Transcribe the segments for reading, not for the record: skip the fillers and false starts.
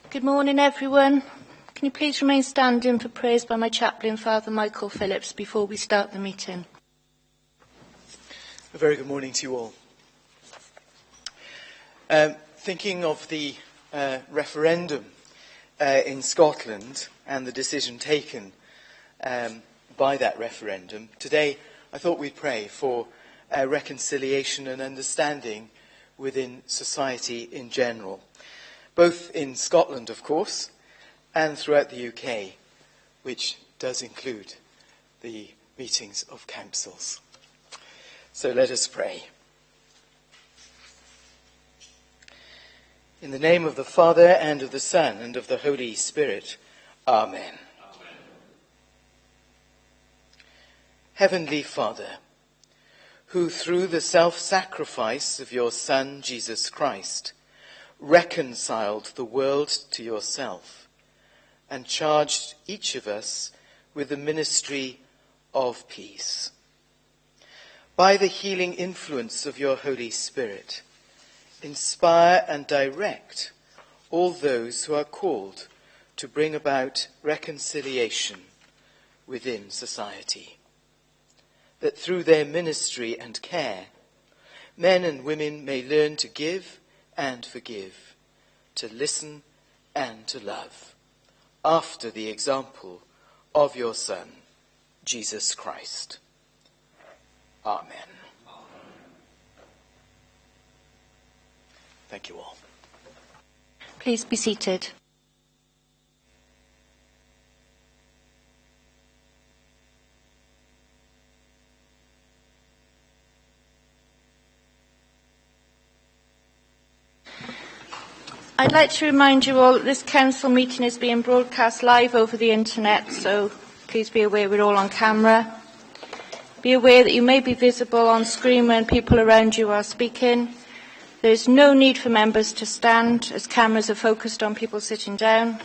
Good morning, everyone. Can you please remain standing for prayers by my chaplain, Father Michael Phillips, before we start the meeting? A very good morning to you all. Thinking of the referendum in Scotland and the decision taken by that referendum, today I thought we'd pray for reconciliation and understanding within society in general, both in Scotland, of course, and throughout the UK, which does include the meetings of councils. So let us pray. In the name of the Father, and of the Son, and of the Holy Spirit. Amen. Amen. Heavenly Father, who through the self-sacrifice of your Son, Jesus Christ, reconciled the world to yourself and charged each of us with the ministry of peace. By the healing influence of your Holy Spirit, inspire and direct all those who are called to bring about reconciliation within society, that through their ministry and care, men and women may learn to give and forgive, to listen and to love, after the example of your Son, Jesus Christ. Amen. Thank you all. Please be seated. I'd like to remind you all that this council meeting is being broadcast live over the internet, so please be aware we're all on camera. Be aware that you may be visible on screen when people around you are speaking. There is no need for members to stand as cameras are focused on people sitting down.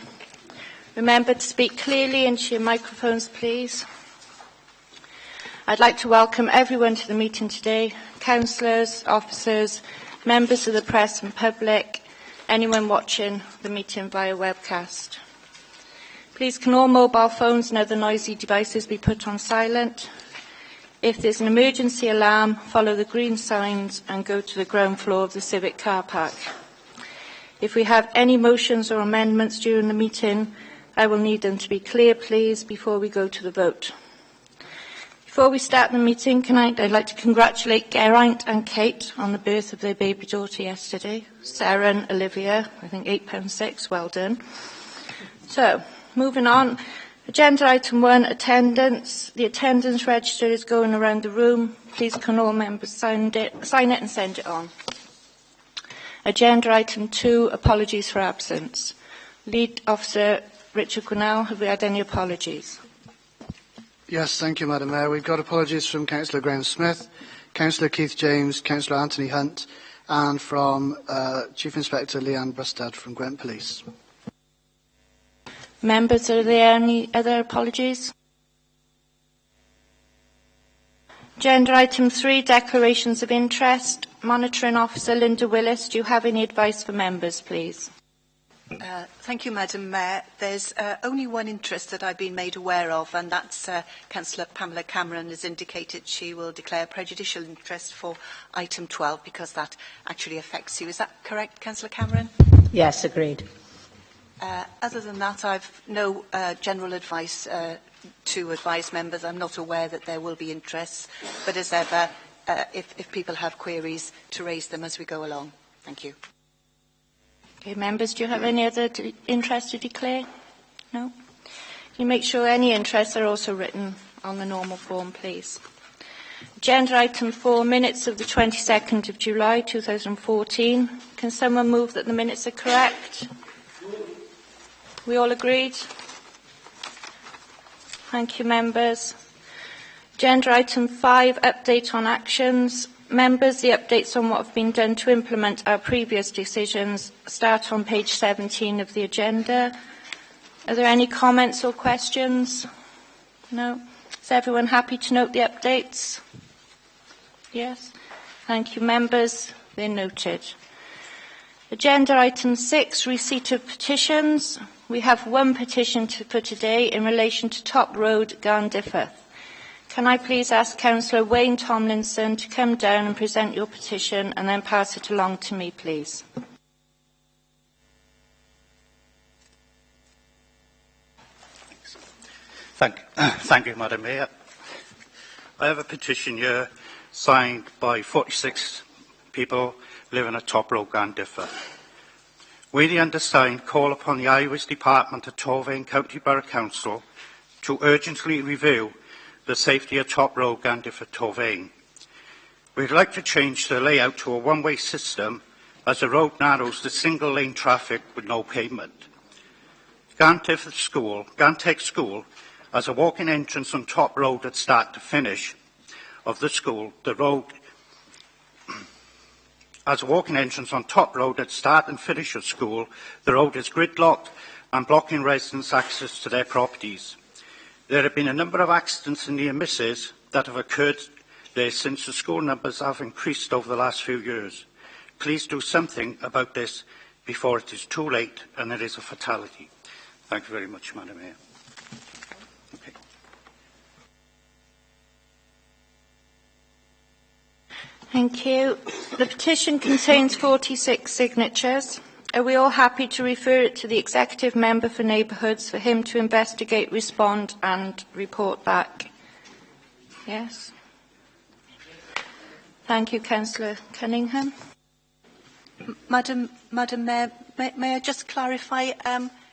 Remember to speak clearly into your microphones, please. I'd like to welcome everyone to the meeting today, councillors, officers, members of the press and public, anyone watching the meeting via webcast. Please can all mobile phones and other noisy devices be put on silent. If there's an emergency alarm, follow the green signs and go to the ground floor of the Civic car park. If we have any motions or amendments during the meeting, I will need them to be clear, please, before we go to the vote. Before we start the meeting, I'd like to congratulate Geraint and Kate on the birth of their baby daughter yesterday. Sarah and Olivia, I think £8.6, well done. So, moving on. Agenda item 1, attendance. The attendance register is going around the room. Please can all members sign it and send it on. Agenda item 2, apologies for absence. Lead Officer Richard Grinnell, have we had any apologies? Yes, thank you, Madam Mayor. We've got apologies from Councillor Graham Smith, Councillor Keith James, Councillor Anthony Hunt, and from Chief Inspector Leanne Brustad from Gwent Police. Members, are there any other apologies? Agenda item 3, declarations of interest. Monitoring Officer Linda Willis, do you have any advice for members, please? Thank you, Madam Mayor. There's only one interest that I've been made aware of, and that's Councillor Pamela Cameron has indicated she will declare prejudicial interest for item 12 because that actually affects you. Is that correct, Councillor Cameron? Yes, agreed. Other than that, I've no general advice to advise members. I'm not aware that there will be interests, but as ever, if people have queries, to raise them as we go along. Thank you. Okay, members, do you have any other interest to declare? No? Can you make sure any interests are also written on the normal form, please? Agenda item 4, minutes of the 22nd of July 2014. Can someone move that the minutes are correct? We all agreed? Thank you, members. Agenda item 5, update on actions. Members, the updates on what have been done to implement our previous decisions start on page 17 of the agenda. Are there any comments or questions? No? Is everyone happy to note the updates? Yes? Thank you, members. They're noted. Agenda item 6, receipt of petitions. We have one petition for today in relation to Top Road, Garndiffath. Can I please ask Councillor Wayne Tomlinson to come down and present your petition and then pass it along to me, please? Thank you, Madam Mayor. I have a petition here signed by 46 people living at Top Road, Garndiffath. We, the undersigned, call upon the Highways Department at Torfaen County Borough Council to urgently review the safety of Top Road, Garndiffath, Torfaen. We'd like to change the layout to a one-way system as the road narrows to single-lane traffic with no pavement. Garndiffath School has a walking entrance on Top Road at start to finish of the school. The road has a walking entrance on Top Road at start and finish of school. The road is gridlocked and blocking residents' access to their properties. There have been a number of accidents and near misses that have occurred there since the school numbers have increased over the last few years. Please do something about this before it is too late and it is a fatality. Thank you very much, Madam Mayor. Okay. Thank you. The petition contains 46 signatures. Are we all happy to refer it to the Executive Member for Neighbourhoods for him to investigate, respond and report back? Yes. Thank you, Councillor Cunningham. Madam Mayor, may I just clarify,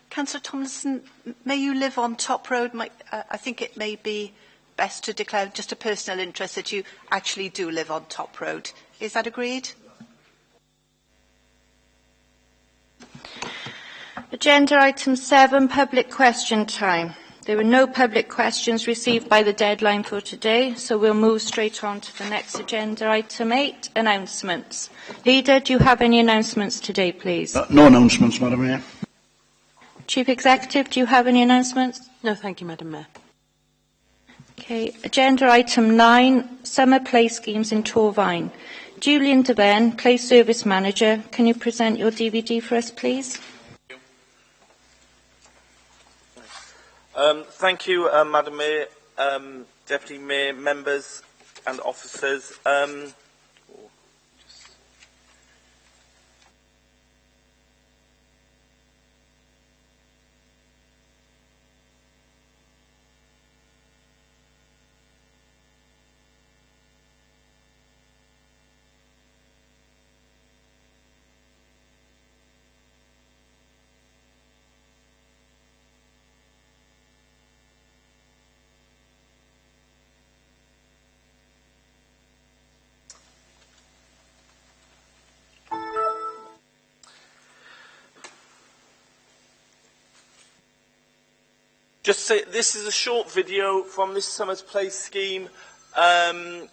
Councillor Tomlinson, may you live on Top Road? I think it may be best to declare just a personal interest that you actually do live on Top Road. Is that agreed? Agenda item 7, public question time. There were no public questions received by the deadline for today, so we'll move straight on to the next agenda item 8, announcements. Leader, do you have any announcements today, please? No announcements, Madam Mayor. Chief Executive, do you have any announcements? No, thank you, Madam Mayor. Okay. Agenda item 9, summer play schemes in Torfaen. Julian Deven, Play Service Manager, can you present your DVD for us, please? Thank you, Madam Mayor, Deputy Mayor, members and officers. Just say this is a short video from this summer's play scheme. I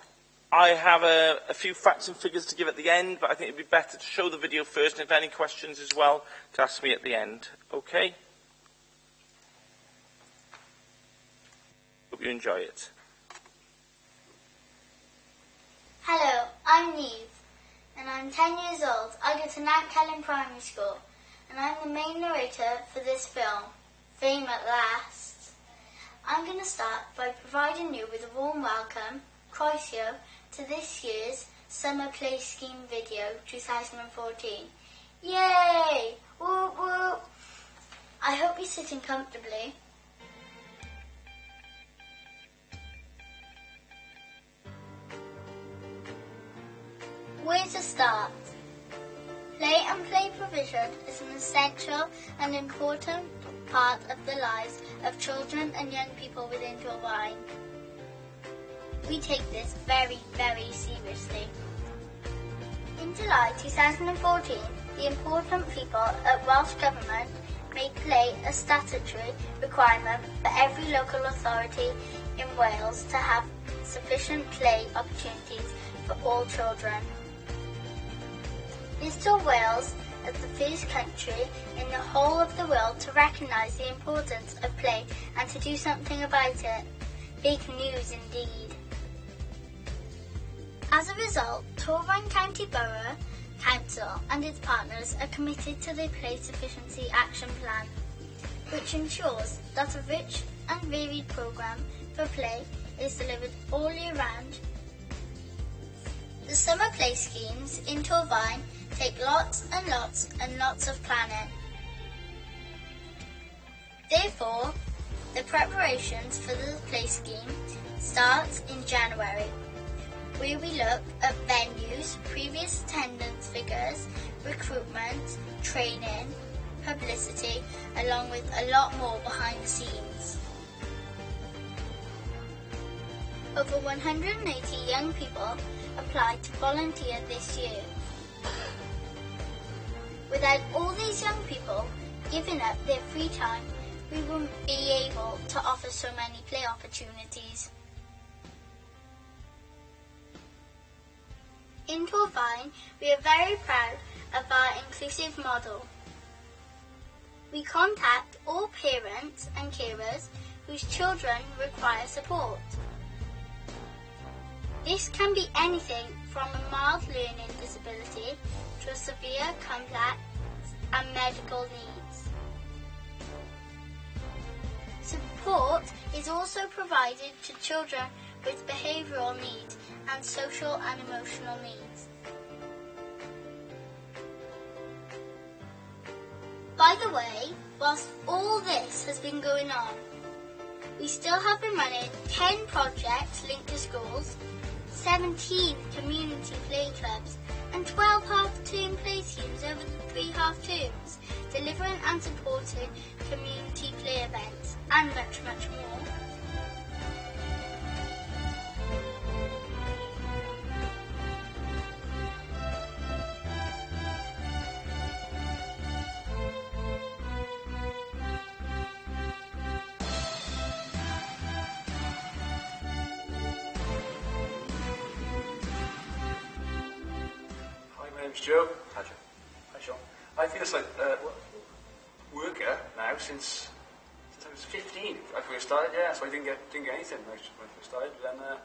have a few facts and figures to give at the end, but I think it would be better to show the video first, and if any questions as well, to ask me at the end. Okay? Hope you enjoy it. Hello, I'm Neve, and I'm 10 years old. I go to Mount Kellen Primary School, and I'm the main narrator for this film, Fame at Last. I'm going to start by providing you with a warm welcome, Croesio, to this year's Summer Play Scheme video 2014. Yay! Whoop whoop! I hope you're sitting comfortably. Where to start? Play and play provision is an essential and important part of the lives of children and young people within Torfaen. We take this very, very seriously. In July 2014, the important people at Welsh Government made play a statutory requirement for every local authority in Wales to have sufficient play opportunities for all children. This saw Wales as the first country in the whole of the world to recognise the importance of play and to do something about it. Big news indeed. As a result, Torfaen County Borough Council and its partners are committed to the Play Sufficiency Action Plan, which ensures that a rich and varied programme for play is delivered all year round. The summer play schemes in Torvine take lots and lots and lots of planning. Therefore, the preparations for the play scheme starts in January, where we look at venues, previous attendance figures, recruitment, training, publicity, along with a lot more behind the scenes. Over 180 young people applied to volunteer this year. Without all these young people giving up their free time, we wouldn't be able to offer so many play opportunities. In Torvine, we are very proud of our inclusive model. We contact all parents and carers whose children require support. This can be anything from a mild learning disability to a severe, complex and medical needs. Support is also provided to children with behavioural needs and social and emotional needs. By the way, whilst all this has been going on, we still have been running 10 projects linked to schools, 17 community play clubs and 12 half-term play schemes over the 3 half-terms, delivering and supporting community play events and much, much more. My name's Joe. Hi, Joe. Hi, Sean. I've been a worker now since I was 15. I first started, yeah, so I didn't get anything when I first started. But then I've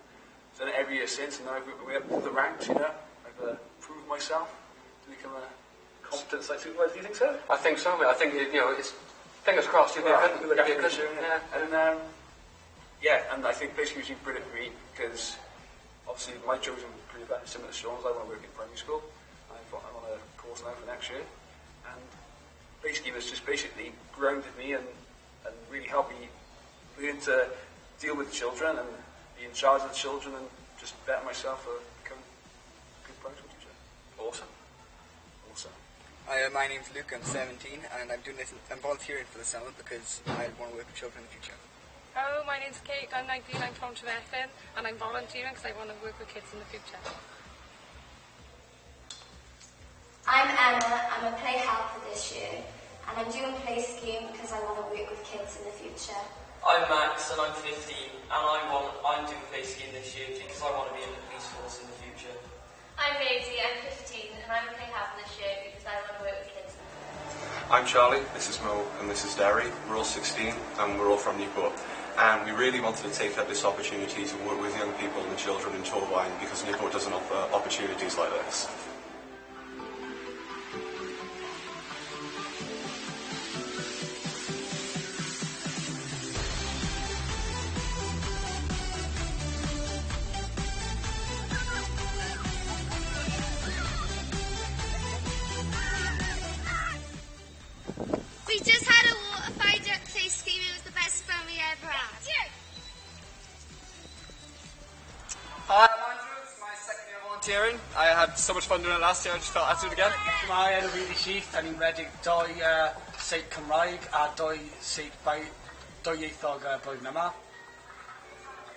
done it every year since, and now I've worked my way up the ranks, you know. I've proved myself to become a competent site supervisor. Do you think so? I think so, mate. I think, it's fingers crossed. You'll be good. And I think basically it's been brilliant for me because obviously my chosen career path is similar to Sean's. I want to work in primary school. I'm on a course now for next year, and basically it's just basically grounded me and really helped me learn to deal with children and be in charge of the children and just better myself for becoming a good primary school teacher. Awesome. My name's Luke, I'm 17, and I'm doing this. I'm volunteering for the summer because I want to work with children in the future. Hello, my name's Kate, I'm 19, I'm from Trevethin, and I'm volunteering because I want to work with kids in the future. I'm Emma, I'm a play helper this year, and I'm doing play scheme because I want to work with kids in the future. I'm Max, and I'm 15, and I'm doing play scheme this year because I want to be in the police force in the future. I'm Maisie, I'm 15, and I'm a play helper this year because I want to work with kids. I'm Charlie, this is Mo, and this is Derry. We're all 16, and we're all from Newport. And we really wanted to take up this opportunity to work with young people and children in Torvine because Newport doesn't offer opportunities like this. We just had a water fight at play scheme. It was the best fun we ever had. Hi, I'm Andrew. It's my second year volunteering. I had so much fun doing it last year. I just felt I'd do it again. Mae yn y rili syth, da ni'n redig doi seit Cymraeg a doi ieithog blwyddyn yma.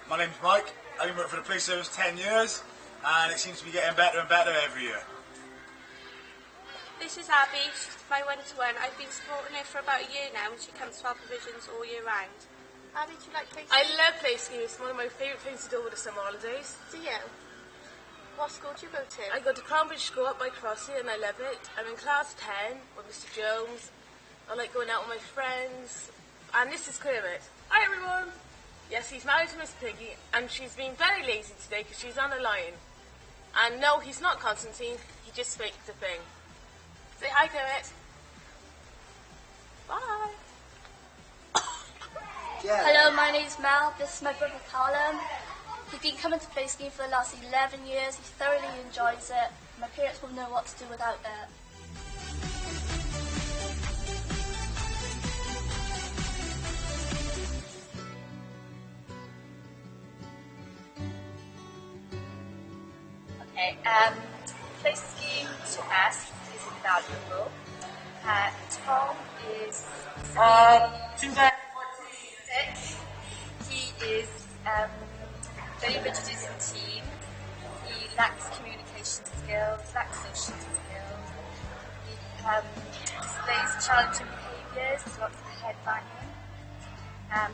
My name's Mike. I've been working for the police service 10 years, and it seems to be getting better and better every year. This is Abby, she's my one-to-one. I've been supporting her for about a year now, and she comes to our provisions all year round. Abby, do you like play I scheme? love play scheme. It's one of my favourite things to do with the summer holidays. Do you? What school do you go to? I go to Cronbridge School up by Crossy and I love it. I'm in class 10 with Mr Jones. I like going out with my friends. And this is Kermit. Hi everyone! Yes, he's married to Miss Piggy and she's been very lazy today because she's on a lion. And no, he's not Constantine. He just faked the thing. Say hi, Kermit. Bye. Hello, my name's Mel. This is my brother Callum. He's been coming to play skiing for the last 11 years. He thoroughly enjoys it. My parents won't know what to do without it. Okay, play skiing to us is invaluable. Tom is 6. He is very rigid in routine. He lacks communication skills, lacks social skills. He displays challenging behaviours, lots of head banging.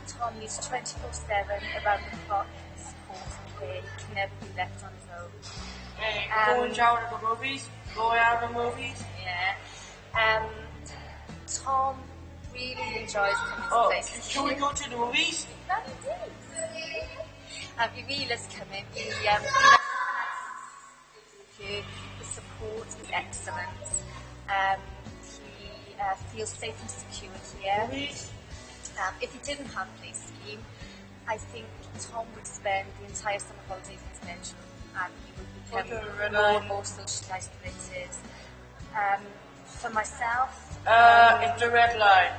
Tom is 24/7 around the clock, supporting play. He can never be left on his own. Going out to the movies. Going out to the movies. Yeah. Tom really enjoys coming to play skiing. Should we go to the movies? No, he did. He really loves coming. He the support is excellent. He feels safe and secure here. If he didn't have play scheme, I think Tom would spend the entire summer holidays in his bedroom and he would become more and more socially isolated. For myself, it's the red line.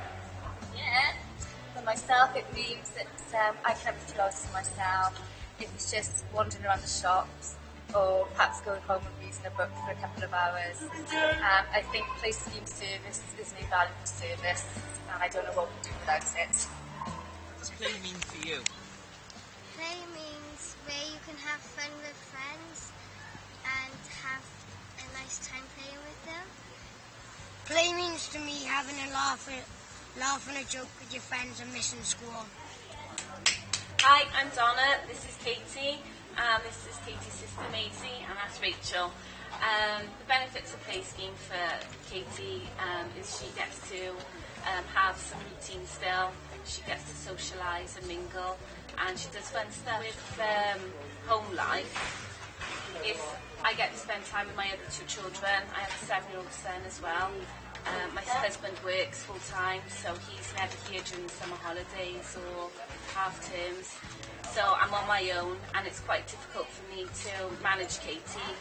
Yeah. For myself, it means that I can have a few hours to myself. If it's just wandering around the shops or perhaps going home and reading a book for a couple of hours. I think play scheme service is an invaluable service and I don't know what we'd do without it. What does play mean for you? Play means where you can have fun with friends and have a nice time playing with them. Play means to me having a laugh and a joke with your friends and missing school. Hi, I'm Donna. This is Katie. This is Katie's sister Maisie, and that's Rachel. The benefits of play scheme for Katie is she gets to have some routine still. She gets to socialise and mingle, and she does fun stuff with home life. If I get to spend time with my other two children, I have a 7-year-old son as well. My husband works full time, so he's never here during the summer holidays or half terms. So I'm on my own, and it's quite difficult for me to manage Katie.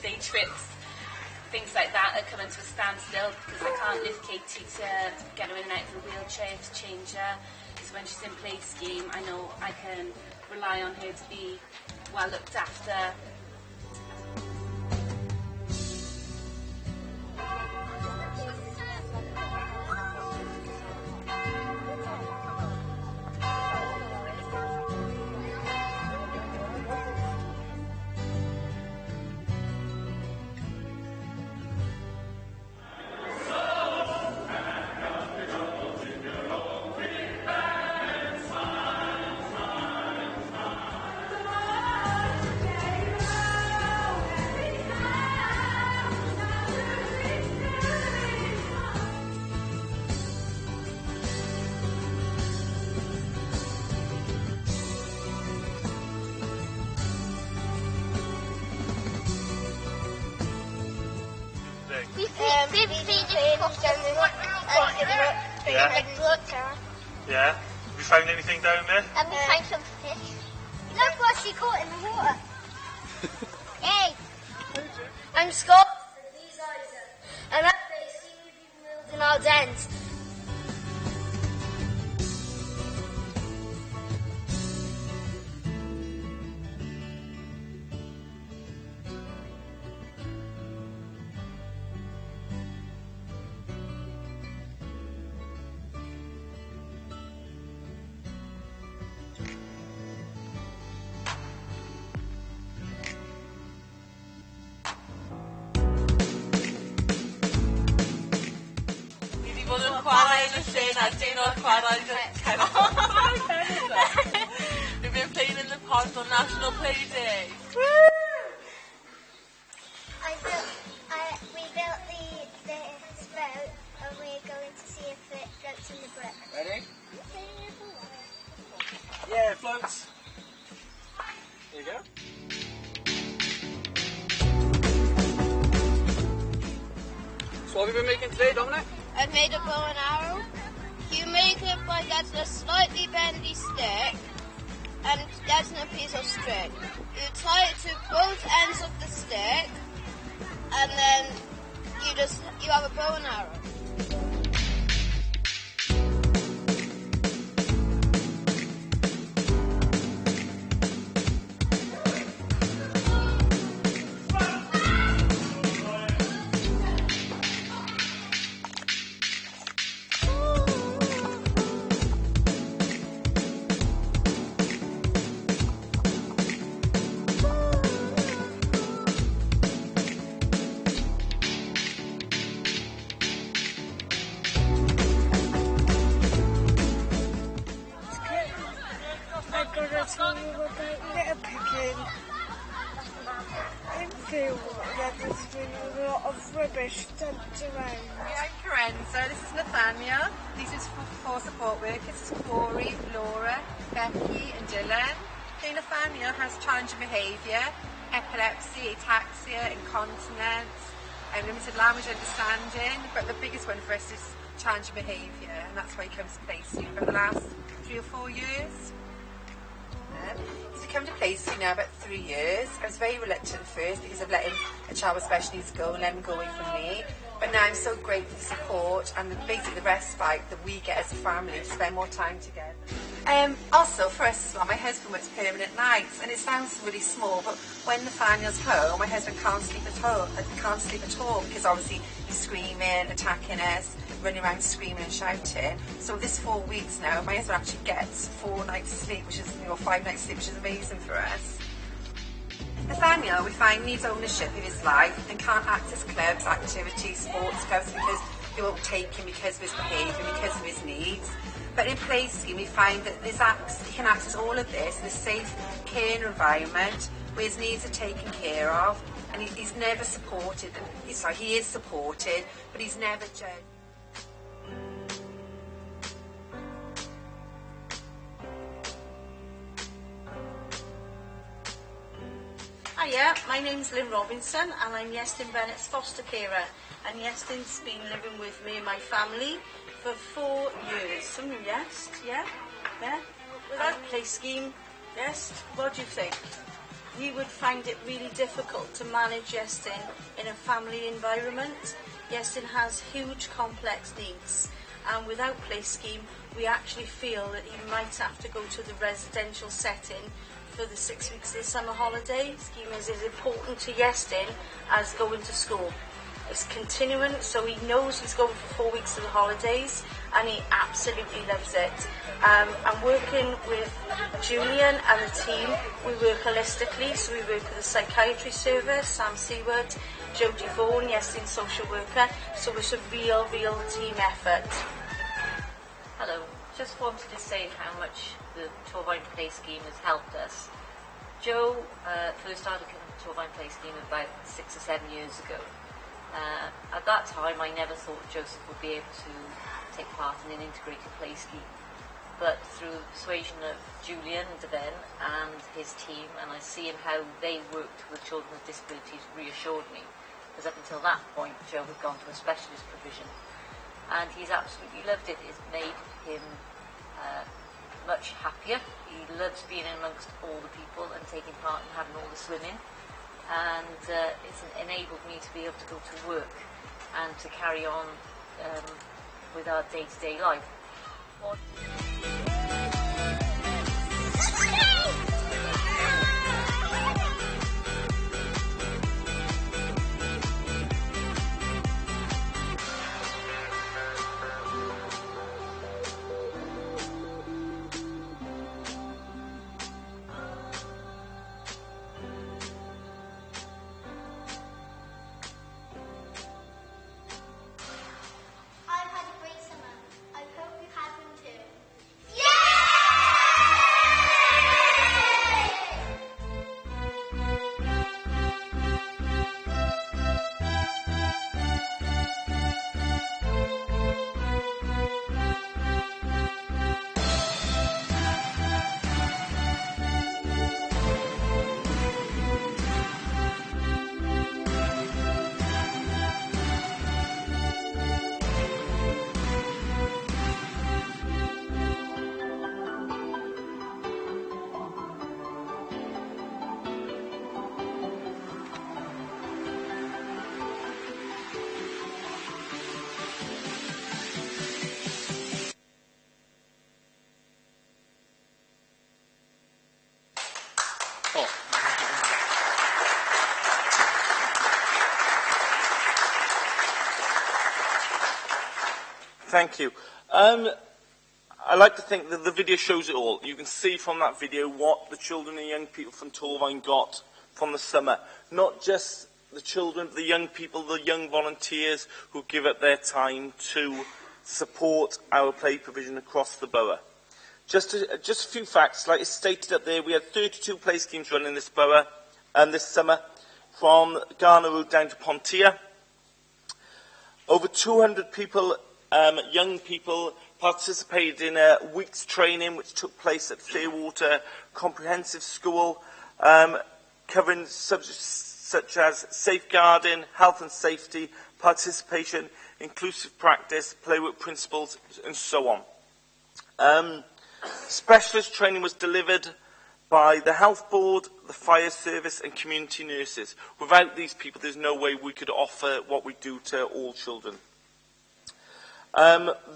Day trips, things like that are coming to a standstill because I can't lift Katie to get her in and out of the wheelchair to change her. So when she's in play scheme, I know I can rely on her to be well looked after. Yeah. Have you found anything down there? And we found some fish. Look what she caught in the water. Hey, I'm Scott. And I'm basically we've been building our dens. We've been playing in the park on National Play Day. We built this boat and we're going to see if it floats in the brook. Ready? Yeah, it floats. Here you go. What have you been making today, Dominic? I made a bow and arrow. You make it by getting a slightly bendy stick and getting a piece of string. You tie it to both ends of the stick and then you have a bow and arrow. I'm going to tell you about little picking. In field, there's been a lot of rubbish dumped around. Hi, I'm Carenza. This is Nathaniel. This is for support workers. This is Corey, Laura, Becky and Dylan. So Nathaniel has challenging behaviour, epilepsy, ataxia, incontinence, and limited language understanding. But the biggest one for us is challenging behaviour, and that's why he comes to Placey for the last 3 or 4 years. He's come to Placey now about 3 years. I was very reluctant at first because of letting a child with special needs go and let him go away from me. But now I'm so grateful for the support and basically the respite that we get as a family to spend more time together. Also for us as well, my husband works permanent nights, and it sounds really small, but when Nathaniel's home, my husband can't sleep at all because obviously he's screaming, attacking us, running around screaming and shouting. So this 4 weeks now, my husband actually gets 4 nights sleep, which is 5 nights sleep, which is amazing for us. Nathaniel, we find, needs ownership of his life and can't access clubs, activities, sports clubs because they won't take him because of his behaviour, because of his needs. But in Placey, we find that he can access all of this in a safe, care environment where his needs are taken care of, and he's never supported. He is supported, but he's never judged. Hiya, my name's Lynn Robinson and I'm Iestyn Bennett's foster carer, and Iestyn's been living with me and my family for 4 years. Yeah? Without play scheme, yes? What do you think? You would find it really difficult to manage Iestyn in a family environment. Iestyn has huge complex needs, and without play scheme we actually feel that he might have to go to the residential setting for the 6 weeks of the summer holiday. Scheme is as important to Iestyn as going to school. It's continuing, so he knows he's going for 4 weeks of the holidays, and he absolutely loves it. I'm working with Julian and the team. We work holistically, so we work with the psychiatry service, Sam Seward, Jodie Vaughan, Iestyn's social worker, so it's a real team effort. Hello, just wanted to say how much the Torvine Play Scheme has helped us. Joe first started coming to Torvine Play Scheme about 6 or 7 years ago. At that time I never thought Joseph would be able to take part in an integrated play scheme, but through the persuasion of Julian Devin and his team, and I see how they worked with children with disabilities, reassured me, because up until that point Joe had gone to a specialist provision, and he's absolutely loved it. It's made him much happier. He loves being amongst all the people and taking part in having all the swimming, and it's enabled me to be able to go to work and to carry on with our day-to-day life. I've had a great summer. I hope you have one too. Thank you. I like to think that the video shows it all. You can see from that video what the children and young people from Torfaen got from the summer. Not just the children, but the young people, the young volunteers who give up their time to support our play provision across the borough. Just a few facts. Like it's stated up there, we had 32 play schemes running this borough this summer, from Garner Road down to Pontia. Over 200 people, young people, participated in a week's training which took place at Fairwater Comprehensive School, covering subjects such as safeguarding, health and safety, participation, inclusive practice, playwork principles, and so on. Specialist training was delivered by the Health Board, the Fire Service and community nurses. Without these people, there's no way we could offer what we do to all children.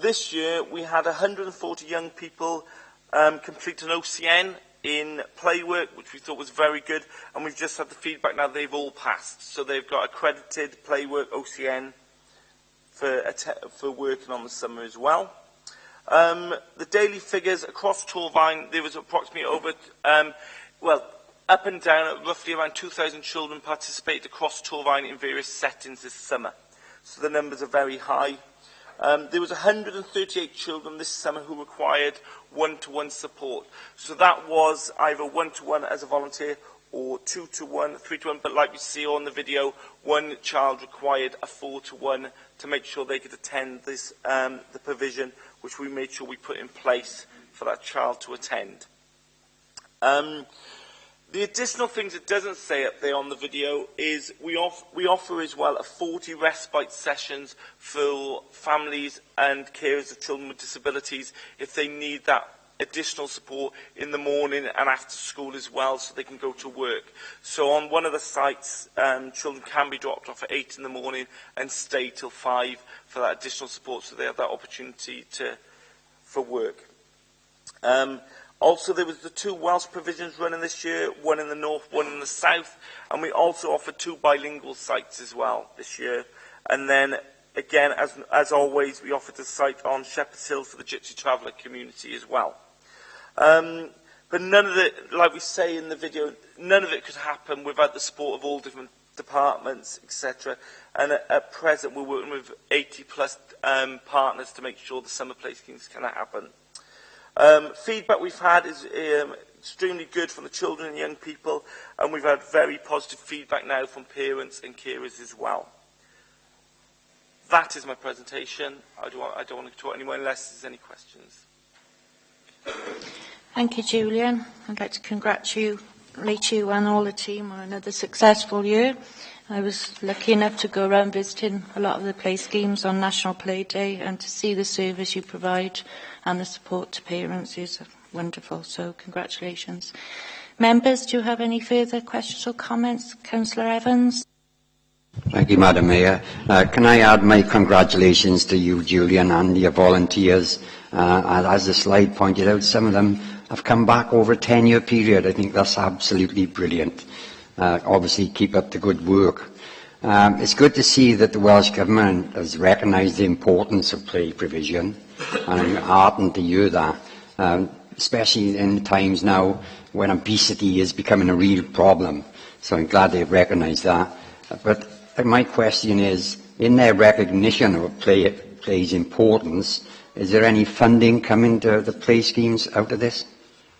This year, we had 140 young people complete an OCN in playwork, which we thought was very good, and we've just had the feedback now they've all passed. So they've got accredited playwork OCN for working on the summer as well. The daily figures across Torfaen, there was approximately over, up and down, roughly around 2,000 children participated across Torfaen in various settings this summer. So the numbers are very high. There was 138 children this summer who required one-to-one support. So that was either one-to-one as a volunteer or 2-to-1, 3-to-1, but like we see on the video, one child required a 4-to-1 to make sure they could attend this, the provision, which we made sure we put in place for that child to attend. The additional things it doesn't say up there on the video is we offer as well 40 respite sessions for families and carers of children with disabilities if they need that additional support in the morning and after school as well, so they can go to work. So on one of the sites, children can be dropped off at 8 in the morning and stay till 5 for that additional support, so they have that opportunity for work. Also, there was the 2 Welsh provisions running this year, one in the north, one in the south, and we also offered 2 bilingual sites as well this year. And then, again, as always, we offered a site on Shepherd's Hill for the Gypsy Traveller community as well. But none of it, like we say in the video, none of it could happen without the support of all different departments, etc. And at present, we're working with 80+ partners to make sure the summer play schemes can happen. Feedback we've had is extremely good from the children and young people, and we've had very positive feedback now from parents and carers as well. That is my presentation. I don't want to talk anymore unless there's any questions. Thank you, Julian. I'd like to congratulate you and all the team on another successful year. I was lucky enough to go around visiting a lot of the play schemes on National Play Day, and to see the service you provide and the support to parents is wonderful. So congratulations. Members, do you have any further questions or comments? Councillor Evans. Thank you, Madam Mayor. Can I add my congratulations to you, Julian, and your volunteers. As the slide pointed out, some of them have come back over a 10-year period. I think that's absolutely brilliant. Obviously, keep up the good work. It's good to see that the Welsh Government has recognised the importance of play provision, and I'm heartened to hear that, especially in times now when obesity is becoming a real problem. So I'm glad they've recognised that. But my question is, in their recognition of play's importance, is there any funding coming to the play schemes out of this?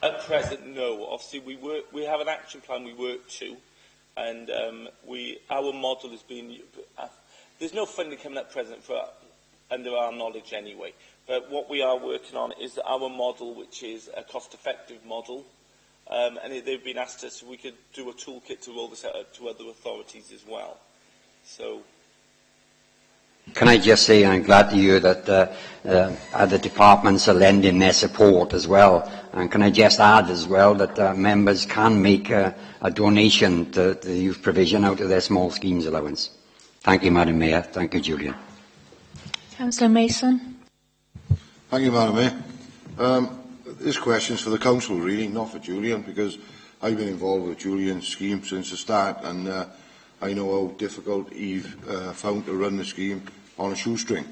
At present, no. Obviously, we have an action plan we work to, and our model has been. There's no funding coming at present under our knowledge anyway. But what we are working on is our model, which is a cost-effective model, and they've been asked us if we could do a toolkit to roll this out to other authorities as well. So. Can I just say I'm glad to hear that other departments are lending their support as well. And can I just add as well that members can make a donation to the youth provision out of their small schemes allowance. Thank you, Madam Mayor. Thank you, Julian. Councillor Mason. Thank you, Madam Mayor. This question is for the Council, really, not for Julian, because I've been involved with Julian's scheme since the start, and I know how difficult Eve found to run the scheme on a shoestring.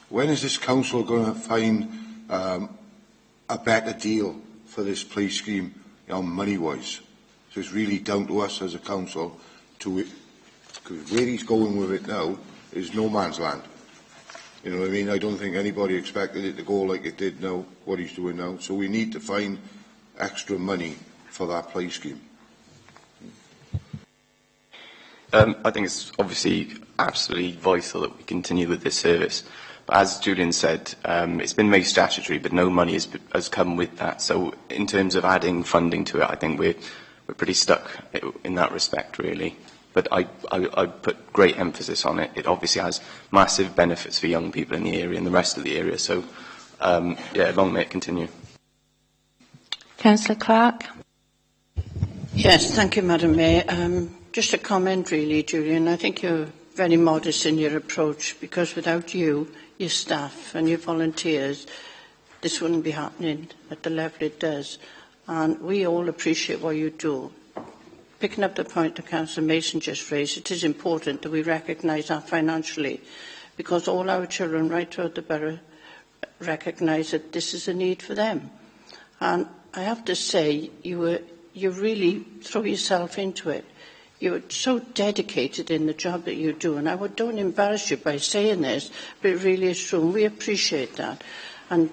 When is this council going to find a better deal for this play scheme, money-wise? So it's really down to us as a council to, because where he's going with it now is no man's land. You know what I mean? I don't think anybody expected it to go like it did now, what he's doing now. So we need to find extra money for that play scheme. I think it's obviously absolutely vital that we continue with this service. But as Julian said, it's been made statutory, but no money has come with that. So in terms of adding funding to it, I think we're pretty stuck in that respect, really. But I put great emphasis on it. It obviously has massive benefits for young people in the area and the rest of the area. So, yeah, long may it continue. Councillor Clark. Yes, thank you, Madam Mayor. Just a comment, really, Julian. I think you're very modest in your approach, because without you, your staff and your volunteers, this wouldn't be happening at the level it does. And we all appreciate what you do. Picking up the point that Councillor Mason just raised, it is important that we recognise that financially, because all our children right throughout the borough recognise that this is a need for them. And I have to say, you really throw yourself into it. You're so dedicated in the job that you do, and I don't embarrass you by saying this, but it really is true, and we appreciate that. And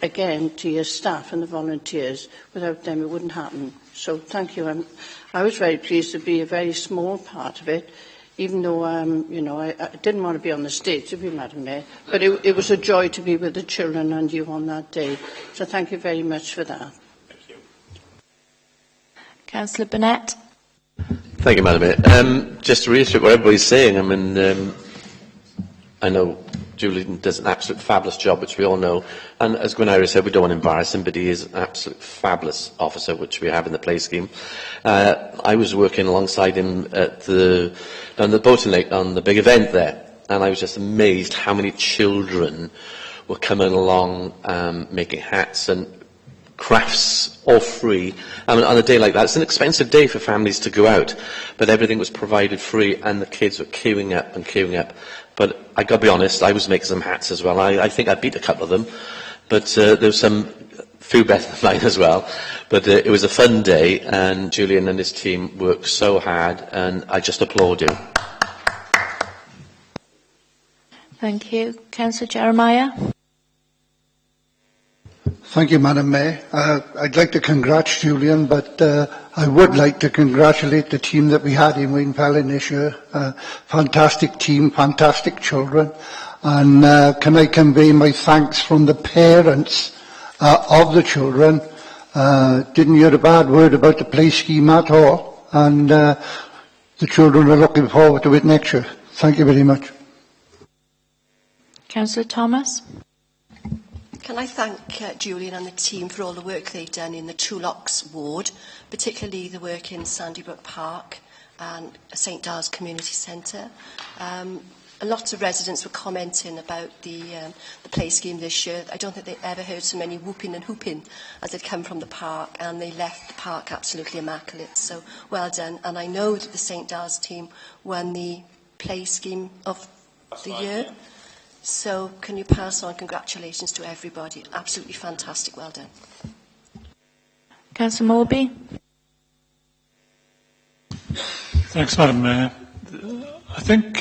again, to your staff and the volunteers, without them it wouldn't happen. So thank you. I was very pleased to be a very small part of it, even though I didn't want to be on the stage, to be Madam Mayor, but it was a joy to be with the children and you on that day. So thank you very much for that. Thank you. Councillor Burnett. Thank you, Madam Mayor. Just to reiterate what everybody's saying, I mean, I know Julian does an absolute fabulous job, which we all know. And as Gwen said, we don't want to embarrass him, but he is an absolute fabulous officer, which we have in the play scheme. I was working alongside him down the boating lake on the big event there, and I was just amazed how many children were coming along making hats and crafts all free. I mean, on a day like that, it's an expensive day for families to go out, but everything was provided free, and the kids were queuing up and queuing up. But I got to be honest, I was making some hats as well. I think I beat a couple of them, but there was few better than mine as well. But it was a fun day, and Julian and his team worked so hard, and I just applaud you. Thank you. Councillor Jeremiah. Thank you, Madam Mayor. I'd like to congratulate Julian, but I would like to congratulate the team that we had in Wayne-Pellin this year. Fantastic team, fantastic children. And can I convey my thanks from the parents of the children. Didn't hear a bad word about the play scheme at all. And the children are looking forward to it next year. Thank you very much. Councillor Thomas. Can I thank Julian and the team for all the work they've done in the Tullochs ward, particularly the work in Sandybrook Park and St Giles Community Centre. A lot of residents were commenting about the play scheme this year. I don't think they ever heard so many whooping and hooping as had come from the park, and they left the park absolutely immaculate. So well done. And I know that the St Giles team won the play scheme of the year. Yeah. So can you pass on congratulations to everybody? Absolutely fantastic. Well done. Councillor Morby. Thanks, Madam Mayor. I think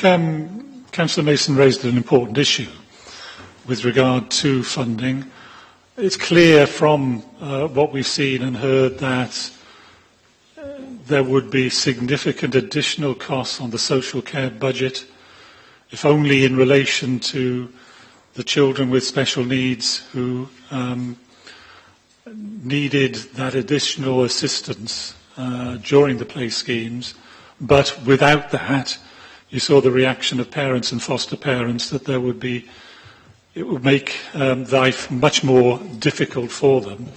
Councillor Mason raised an important issue with regard to funding. It's clear from what we've seen and heard that there would be significant additional costs on the social care budget, if only in relation to the children with special needs who needed that additional assistance during the play schemes. But without that, you saw the reaction of parents and foster parents that it would make life much more difficult for them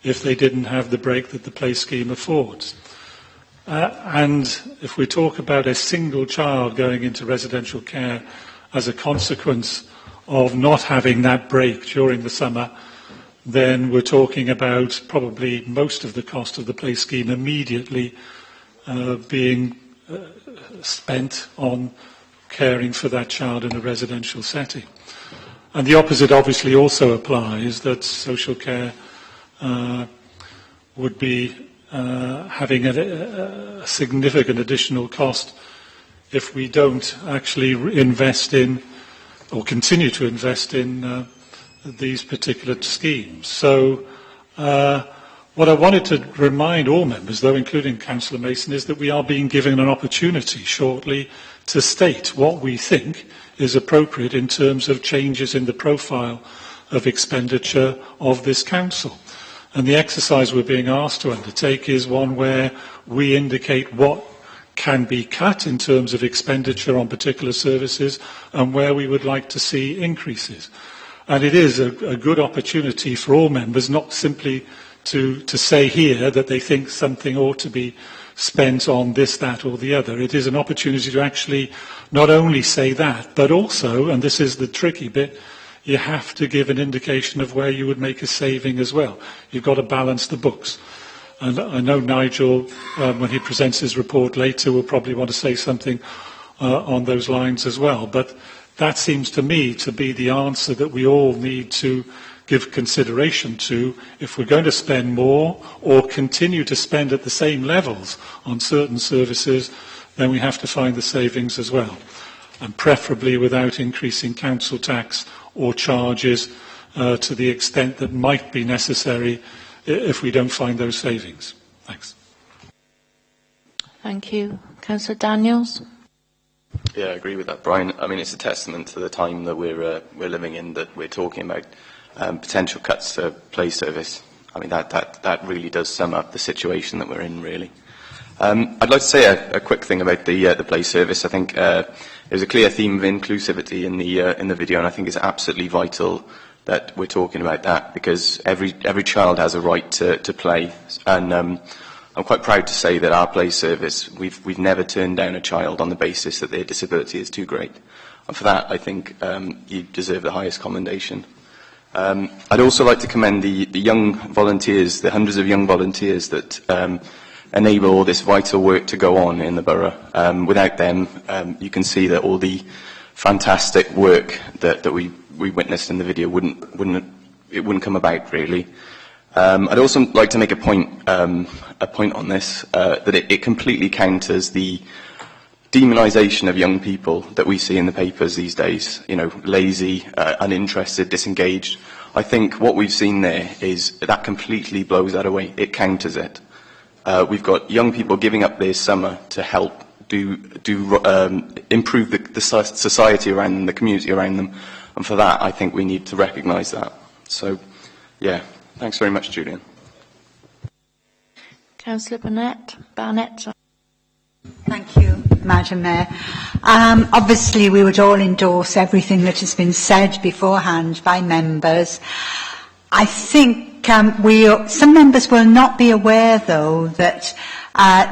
if they didn't have the break that the play scheme affords. And if we talk about a single child going into residential care as a consequence of not having that break during the summer, then we're talking about probably most of the cost of the play scheme immediately being spent on caring for that child in a residential setting. And the opposite obviously also applies, that social care would be having a significant additional cost if we don't actually invest in or continue to invest in these particular schemes. So what I wanted to remind all members, though, including Councillor Mason, is that we are being given an opportunity shortly to state what we think is appropriate in terms of changes in the profile of expenditure of this council. And the exercise we're being asked to undertake is one where we indicate what can be cut in terms of expenditure on particular services and where we would like to see increases. And it is a good opportunity for all members, not simply to say here that they think something ought to be spent on this, that or the other. It is an opportunity to actually not only say that, but also, and this is the tricky bit, you have to give an indication of where you would make a saving as well. You've got to balance the books. And I know Nigel, when he presents his report later, will probably want to say something on those lines as well. But that seems to me to be the answer that we all need to give consideration to. If we're going to spend more or continue to spend at the same levels on certain services, then we have to find the savings as well. And preferably without increasing council tax or charges to the extent that might be necessary if we don't find those savings. Thanks. Thank you. Councillor Daniels? Yeah, I agree with that, Brian. I mean, it's a testament to the time that we're living in that we're talking about potential cuts to play service. I mean, that really does sum up the situation that we're in, really. I'd like to say a quick thing about the play service. I think there's a clear theme of inclusivity in the video, and I think it's absolutely vital that we're talking about that, because every child has a right to play, and I'm quite proud to say that our play service, we've never turned down a child on the basis that their disability is too great, and for that I think you deserve the highest commendation. I'd also like to commend the young volunteers, the hundreds of young volunteers that enable all this vital work to go on in the borough. Without them, you can see that all the fantastic work that we witnessed in the video wouldn't come about, really. I'd also like to make a point on this, that it completely counters the demonisation of young people that we see in the papers these days. You know, lazy, uninterested, disengaged. I think what we've seen there is that completely blows that away. It counters it. We've got young people giving up their summer to help improve the society around them, the community around them, and for that I think we need to recognise that. So, yeah, thanks very much, Julian. Councillor Barnett. Thank you, Madam Mayor. Obviously, we would all endorse everything that has been said beforehand by members. I think some members will not be aware, though, that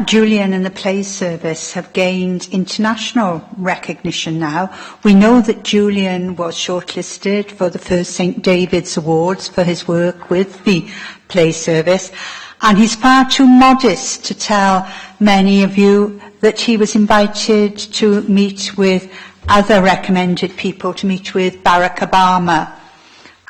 Julian and the Play Service have gained international recognition now. We know that Julian was shortlisted for the first St David's Awards for his work with the Play Service, and he's far too modest to tell many of you that he was invited to meet with other recommended people, to meet with Barack Obama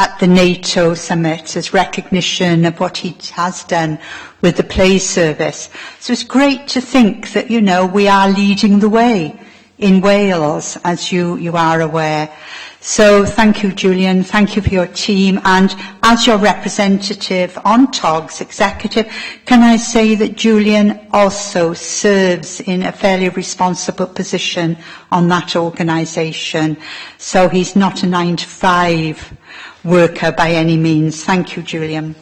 at the NATO summit as recognition of what he has done with the Play Service. So it's great to think that, you know, we are leading the way in Wales, as you are aware. So thank you, Julian. Thank you for your team. And as your representative on TOG's executive, can I say that Julian also serves in a fairly responsible position on that organisation. So he's not a 9-to-5 worker by any means. Thank you, Julian.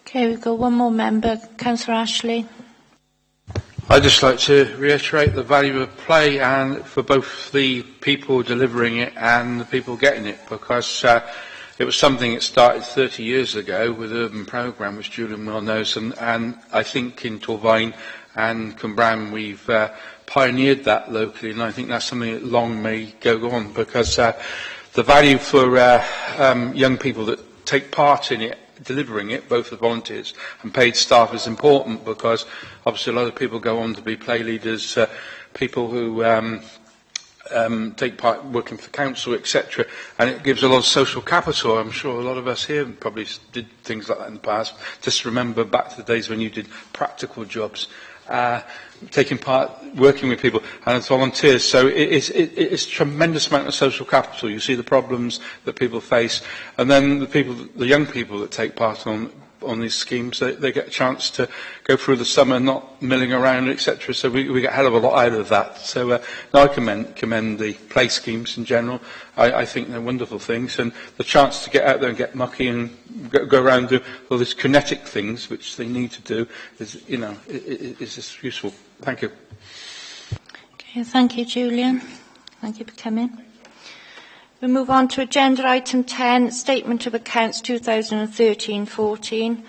Okay, we've got one more member, Councillor Ashley. I'd just like to reiterate the value of play and for both the people delivering it and the people getting it, because it was something that started 30 years ago with Urban Programme, which Julian well knows, and I think in Torfaen and Cwmbran we've pioneered that locally, and I think that's something that long may go on, because the value for young people that take part in it, delivering it, both the volunteers and paid staff, is important, because obviously a lot of people go on to be play leaders, people who take part working for council, etc. And it gives a lot of social capital. I'm sure a lot of us here probably did things like that in the past. Just remember back to the days when you did practical jobs, taking part, working with people, and as volunteers. So it's a tremendous amount of social capital. You see the problems that people face, and then the young people that take part on these schemes, they get a chance to go through the summer not milling around, etc. So we get a hell of a lot out of that. So no, I commend the play schemes in general. I think they're wonderful things, and the chance to get out there and get mucky and go around and do all these kinetic things which they need to do is, is just useful. Thank you. Okay, thank you, Julian. Thank you for coming. We move on to agenda item 10, Statement of Accounts 2013-14.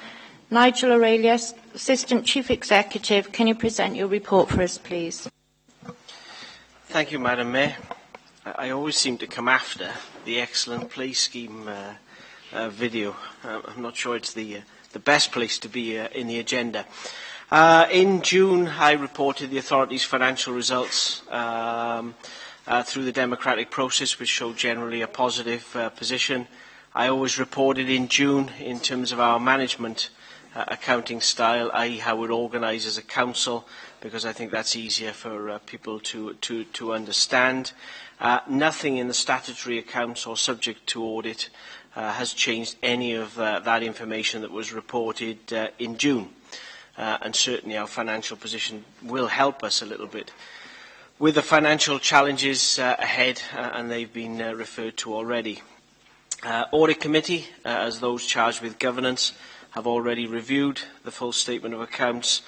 Nigel Aurelius, Assistant Chief Executive, can you present your report for us, please? Thank you, Madam Mayor. I always seem to come after the excellent play scheme video. I'm not sure it's the best place to be in the agenda. In June, I reported the authority's financial results through the democratic process, which showed generally a positive position. I always reported in June in terms of our management accounting style, i.e. how we're organised as a council, because I think that's easier for people to understand. Nothing in the statutory accounts or subject to audit has changed any of that information that was reported in June. And certainly our financial position will help us a little bit with the financial challenges ahead, and they've been referred to already. Audit Committee, as those charged with governance, have already reviewed the full statement of accounts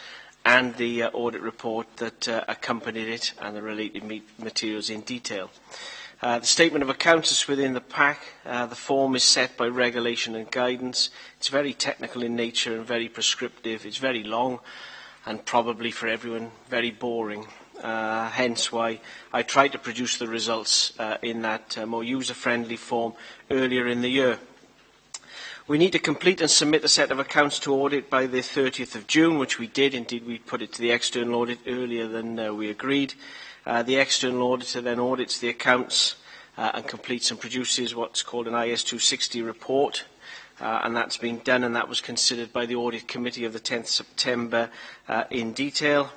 and the audit report that accompanied it and the related materials in detail. The statement of accounts is within the pack. The form is set by regulation and guidance. It's very technical in nature and very prescriptive. It's very long and probably for everyone very boring. Hence why I tried to produce the results in that more user-friendly form earlier in the year. We need to complete and submit a set of accounts to audit by the 30th of June, which we did. Indeed, we put it to the external audit earlier than we agreed. The external auditor then audits the accounts and completes and produces what's called an IS 260 report. And that's been done, and that was considered by the Audit Committee of the 10th September in detail.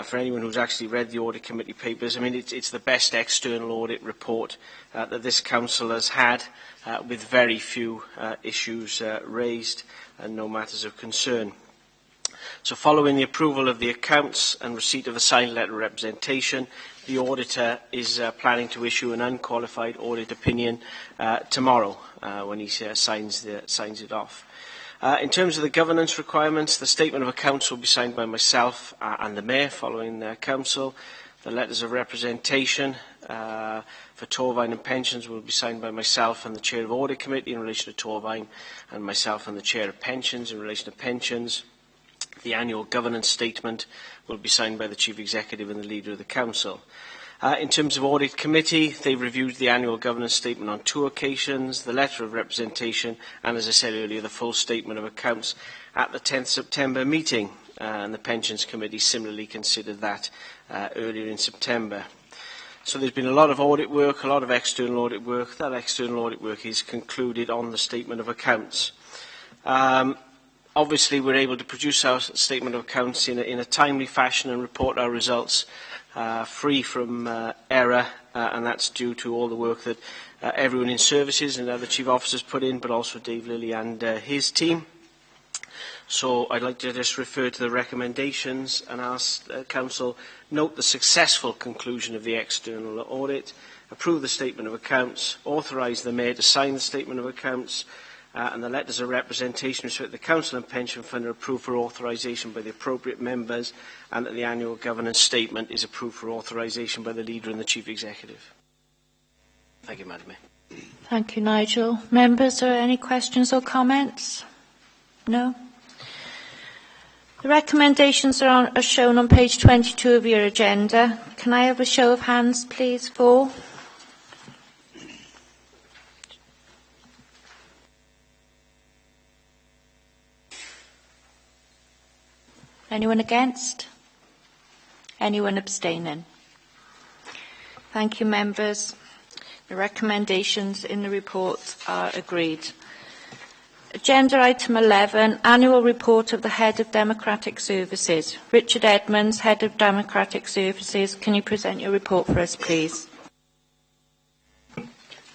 For anyone who's actually read the Audit Committee papers, I mean, it's the best external audit report that this Council has had, with very few issues raised and no matters of concern. So following the approval of the accounts and receipt of a signed letter of representation, the auditor is planning to issue an unqualified audit opinion tomorrow when he signs it off. In terms of the governance requirements, the statement of accounts will be signed by myself and the Mayor following the Council. The letters of representation for Torvine and pensions will be signed by myself and the Chair of Audit Committee in relation to Torvine, and myself and the Chair of Pensions in relation to pensions. The annual governance statement will be signed by the Chief Executive and the Leader of the Council. In terms of Audit Committee, they reviewed the annual governance statement on 2 occasions, the letter of representation, and as I said earlier, the full statement of accounts at the 10th September meeting. And the Pensions Committee similarly considered that earlier in September. So there's been a lot of audit work, a lot of external audit work. That external audit work is concluded on the statement of accounts. Obviously, we're able to produce our statement of accounts in a timely fashion and report our results free from error, and that's due to all the work that everyone in services and other chief officers put in, but also Dave Lilly and his team. So I'd like to just refer to the recommendations and ask Council note the successful conclusion of the external audit, approve the statement of accounts, authorise the Mayor to sign the statement of accounts, and the letters of representation respect the Council and Pension Fund are approved for authorisation by the appropriate members, and that the annual governance statement is approved for authorisation by the Leader and the Chief Executive. Thank you, Madam Mayor. Thank you, Nigel. Members, are there any questions or comments? No? The recommendations are shown on page 22 of your agenda. Can I have a show of hands, please, for? Anyone against? Anyone abstaining? Thank you, members. The recommendations in the report are agreed. Agenda item 11, Annual Report of the Head of Democratic Services. Richard Edmonds, Head of Democratic Services, can you present your report for us, please?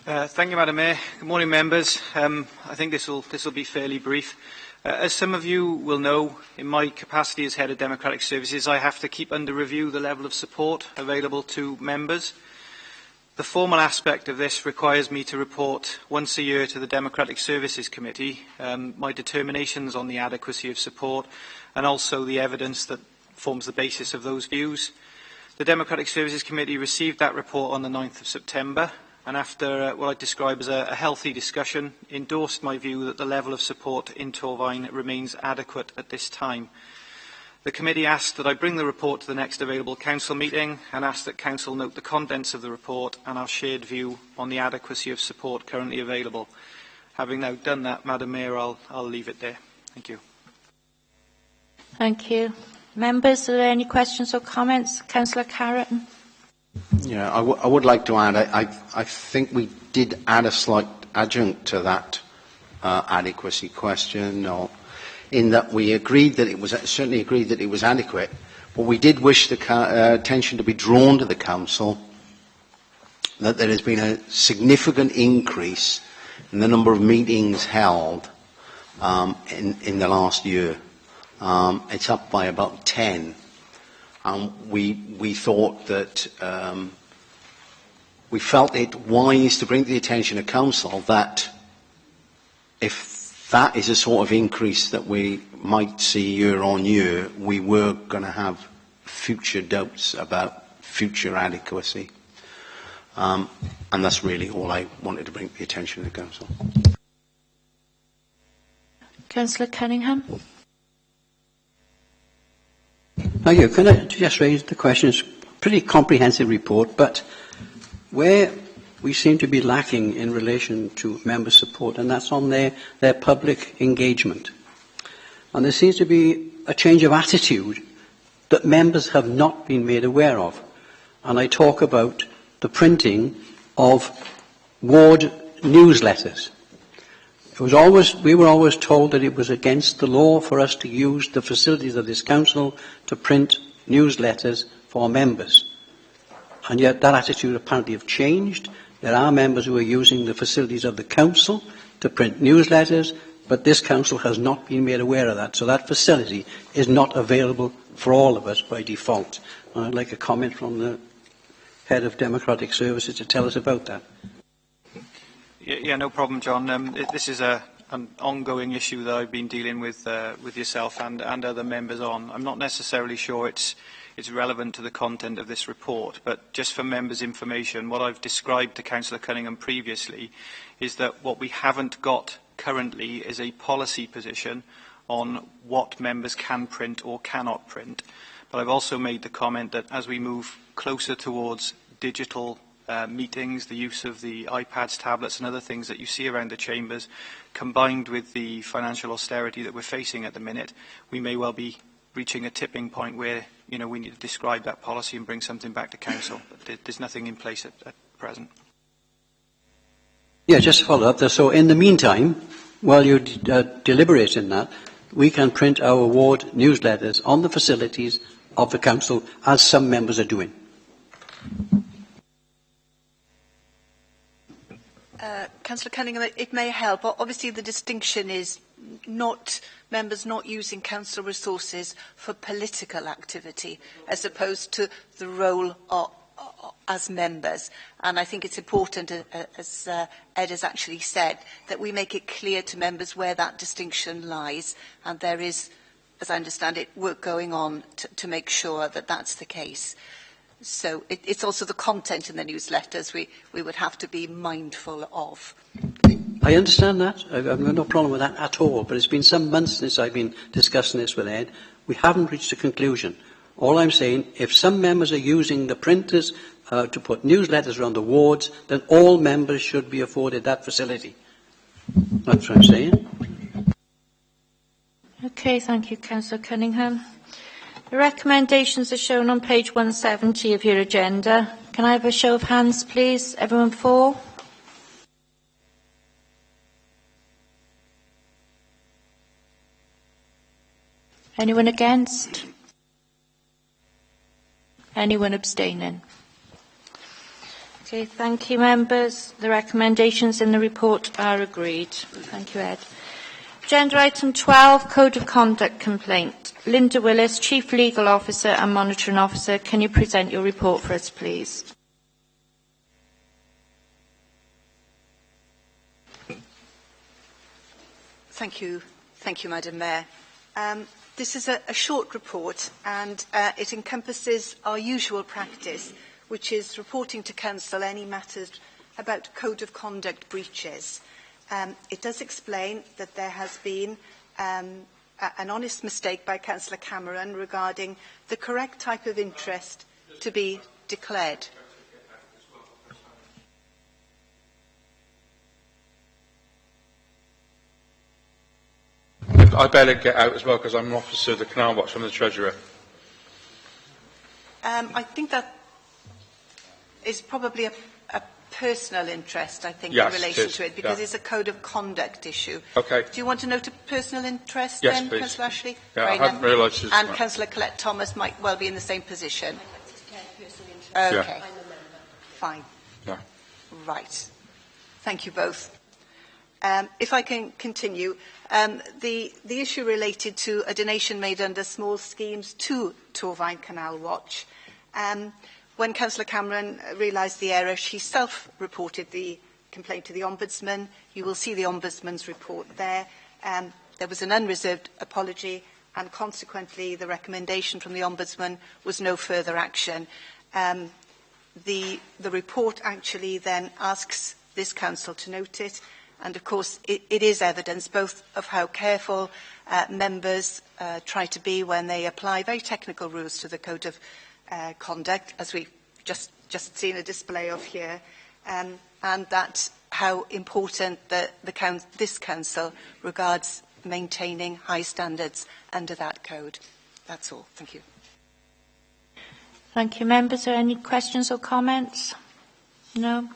Thank you, Madam Mayor. Good morning, members. I think this will be fairly brief. As some of you will know, in my capacity as Head of Democratic Services, I have to keep under review the level of support available to members. The formal aspect of this requires me to report once a year to the Democratic Services Committee my determinations on the adequacy of support and also the evidence that forms the basis of those views. The Democratic Services Committee received that report on the 9th of September and after what I describe as a healthy discussion, endorsed my view that the level of support in Torfaen remains adequate at this time. The committee asked that I bring the report to the next available council meeting and asked that council note the contents of the report and our shared view on the adequacy of support currently available. Having now done that, Madam Mayor, I'll leave it there. Thank you. Thank you. Members, are there any questions or comments? Councillor Carrington. Yeah, I would like to add, I think we did add a slight adjunct to that adequacy question, or in that we agreed that it was, certainly agreed that it was adequate, but we did wish the attention to be drawn to the Council that there has been a significant increase in the number of meetings held in the last year. It's up by about 10. We thought that we felt it wise to bring to the attention of Council that if that is a sort of increase that we might see year on year, we were going to have future doubts about future adequacy. And that's really all I wanted to bring to the attention of the Council. Councillor Cunningham. Thank you. Can I just raise the question? It's a pretty comprehensive report, but where we seem to be lacking in relation to member support, and that's on their public engagement. And there seems to be a change of attitude that members have not been made aware of. And I talk about the printing of ward newsletters. We were always told that it was against the law for us to use the facilities of this council to print newsletters for members. And yet that attitude apparently has changed. There are members who are using the facilities of the council to print newsletters, but this council has not been made aware of that. So that facility is not available for all of us by default. And I'd like a comment from the Head of Democratic Services to tell us about that. Yeah, no problem, John. This is an ongoing issue that I've been dealing with yourself and other members on. I'm not necessarily sure it's relevant to the content of this report, but just for members' information, what I've described to Councillor Cunningham previously is that what we haven't got currently is a policy position on what members can print or cannot print. But I've also made the comment that as we move closer towards digital meetings, the use of the iPads, tablets and other things that you see around the chambers, combined with the financial austerity that we're facing at the minute, we may well be reaching a tipping point where we need to describe that policy and bring something back to Council. But there's nothing in place at present. Yeah, just to follow up there. So in the meantime, while you deliberate in that, we can print our ward newsletters on the facilities of the Council, as some members are doing. Councillor Cunningham, it may help. Obviously, the distinction is members not using council resources for political activity, as opposed to the role as members. And I think it's important, as Ed has actually said, that we make it clear to members where that distinction lies. And there is, as I understand it, work going on to make sure that that's the case. So it's also the content in the newsletters we would have to be mindful of. I understand that. I've got no problem with that at all. But it's been some months since I've been discussing this with Ed. We haven't reached a conclusion. All I'm saying, if some members are using the printers to put newsletters around the wards, then all members should be afforded that facility. That's what I'm saying. Okay, thank you, Councillor Cunningham. The recommendations are shown on page 170 of your agenda. Can I have a show of hands, please? Everyone for? Anyone against? Anyone abstaining? Okay, thank you, members. The recommendations in the report are agreed. Thank you, Ed. Agenda item 12, Code of Conduct complaint. Linda Willis, Chief Legal Officer and Monitoring Officer, can you present your report for us, please? Thank you, Madam Mayor. This is a short report, and it encompasses our usual practice, which is reporting to Council any matters about Code of Conduct breaches. It does explain that there has been an honest mistake by Councillor Cameron regarding the correct type of interest to be declared. I better get out as well because I'm an officer of the Canal Watch. I'm the Treasurer. I think that is probably a personal interest, I think, Yes, in relation it is, to it, because yeah. it's a code of conduct issue. Okay. Do you want to note a personal interest Yes, then, please. Councillor Ashley? Yeah, I Right, hadn't then. realised this. And Councillor Colette Thomas might well be in the same position. Okay. Yeah. Fine. Yeah. Right. Thank you both. If I can continue, the issue related to a donation made under small schemes to Torfaen Canal Watch. When Councillor Cameron realised the error, she self-reported the complaint to the Ombudsman. You will see the Ombudsman's report there. There was an unreserved apology, and consequently the recommendation from the Ombudsman was no further action. The report actually then asks this Council to note it, and of course it is evidence both of how careful members try to be when they apply very technical rules to the Code of Conduct, as we've just seen a display of here, and that how important this Council regards maintaining high standards under that code. That's all. Thank you. Thank you, members. Are there any questions or comments? No?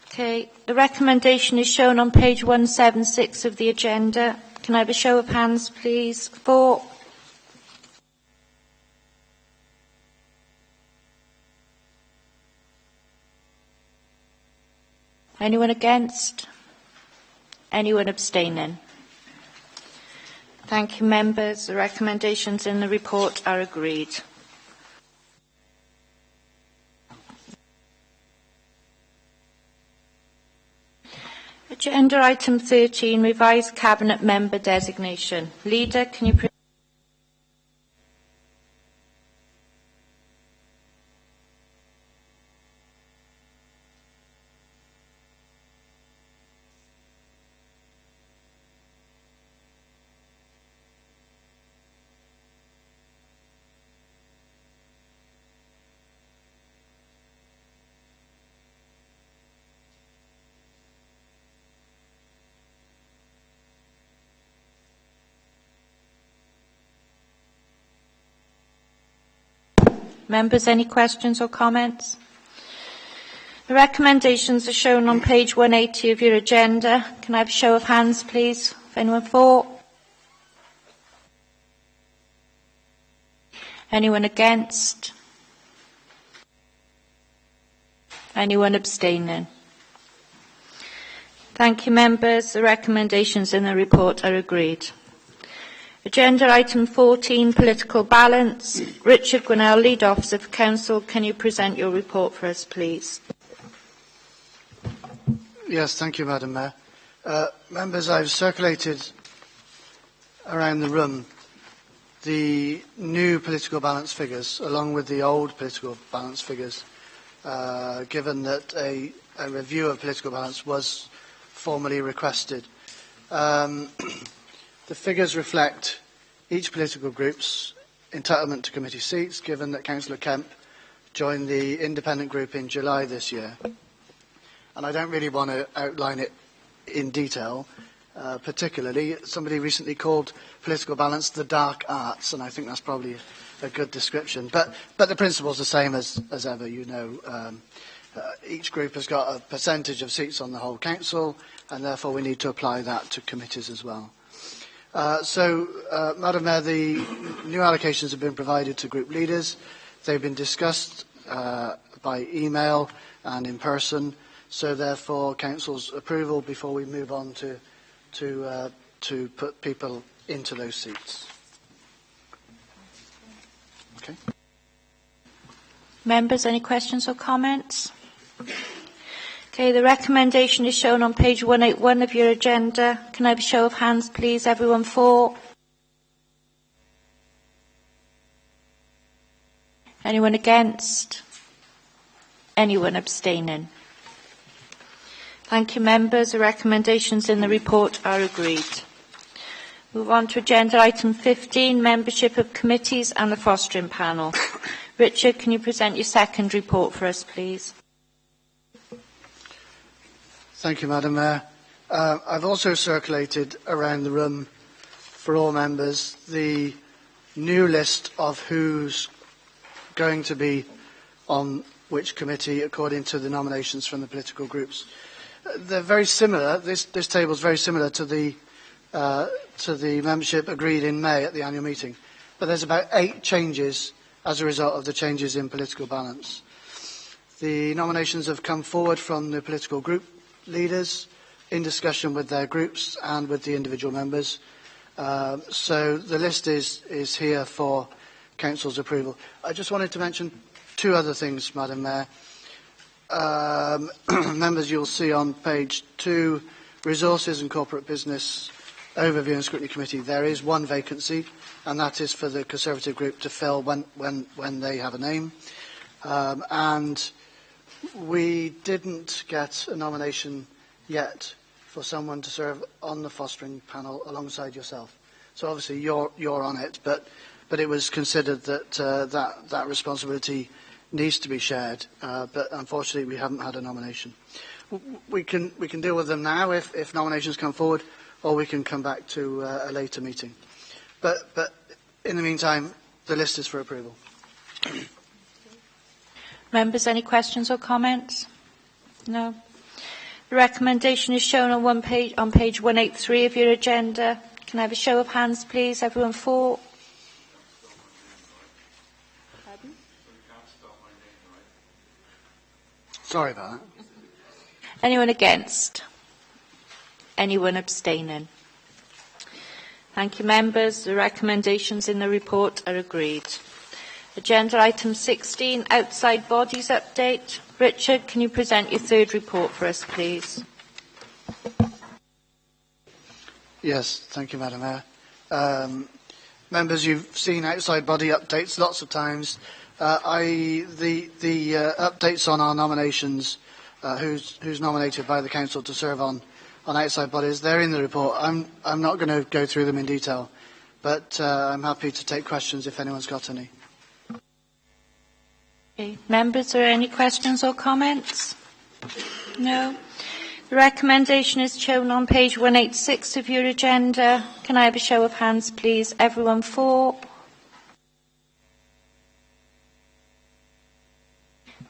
Okay. The recommendation is shown on page 176 of the agenda. Can I have a show of hands, please? For? Anyone against? Anyone abstaining? Thank you, members. The recommendations in the report are agreed. Agenda item 13, revised cabinet member designation. Leader, can you Members, any questions or comments? The recommendations are shown on page 180 of your agenda. Can I have a show of hands, please? If anyone for? Anyone against? Anyone abstaining? Thank you, members. The recommendations in the report are agreed. Agenda item 14, political balance. Richard Gwinnell, Lead Officer for Council, can you present your report for us, please? Yes, thank you, Madam Mayor. Members, I've circulated around the room the new political balance figures along with the old political balance figures, given that a review of political balance was formally requested. The figures reflect each political group's entitlement to committee seats, given that Councillor Kemp joined the independent group in July this year. And I don't really want to outline it in detail, particularly. Somebody recently called political balance the dark arts, and I think that's probably a good description. But the principle's the same as ever, you know. Each group has got a percentage of seats on the whole council, and therefore we need to apply that to committees as well. Madam Mayor, the new allocations have been provided to group leaders. They've been discussed by email and in person, so therefore council's approval before we move on to put people into those seats. Okay. Members, any questions or comments? Okay, the recommendation is shown on page 181 of your agenda. Can I have a show of hands, please? Everyone for? Anyone against? Anyone abstaining? Thank you, members. The recommendations in the report are agreed. Move on to agenda item 15, membership of committees and the fostering panel. Richard, can you present your second report for us, please? Thank you, Madam Mayor. I've also circulated around the room for all members the new list of who's going to be on which committee according to the nominations from the political groups. They're very similar. This table is very similar to the membership agreed in May at the annual meeting. But there's about 8 changes as a result of the changes in political balance. The nominations have come forward from the political group leaders in discussion with their groups and with the individual members. So the list is here for Council's approval. I just wanted to mention 2 other things, Madam Mayor. Members, you'll see on page 2, Resources and Corporate Business Overview and Scrutiny Committee, there is 1 vacancy, and that is for the Conservative group to fill when they have a name. And we didn't get a nomination yet for someone to serve on the fostering panel alongside yourself. So obviously you're on it, but it was considered that that responsibility needs to be shared. But unfortunately, we haven't had a nomination. We can deal with them now if nominations come forward, or we can come back to a later meeting. But in the meantime, the list is for approval. Members, any questions or comments? No. The recommendation is shown on page 183 of your agenda. Can I have a show of hands, please? Everyone for? Pardon? Sorry about that. Anyone against? Anyone abstaining? Thank you, members. The recommendations in the report are agreed. Agenda item 16, outside bodies update. Richard, can you present your third report for us, please? Yes, thank you, Madam Mayor. Members, you've seen outside body updates lots of times. The updates on our nominations, who's nominated by the council to serve on outside bodies, they're in the report. I'm not going to go through them in detail, but I'm happy to take questions if anyone's got any. Okay. Members, are there any questions or comments? No. The recommendation is shown on page 186 of your agenda. Can I have a show of hands, please? Everyone for?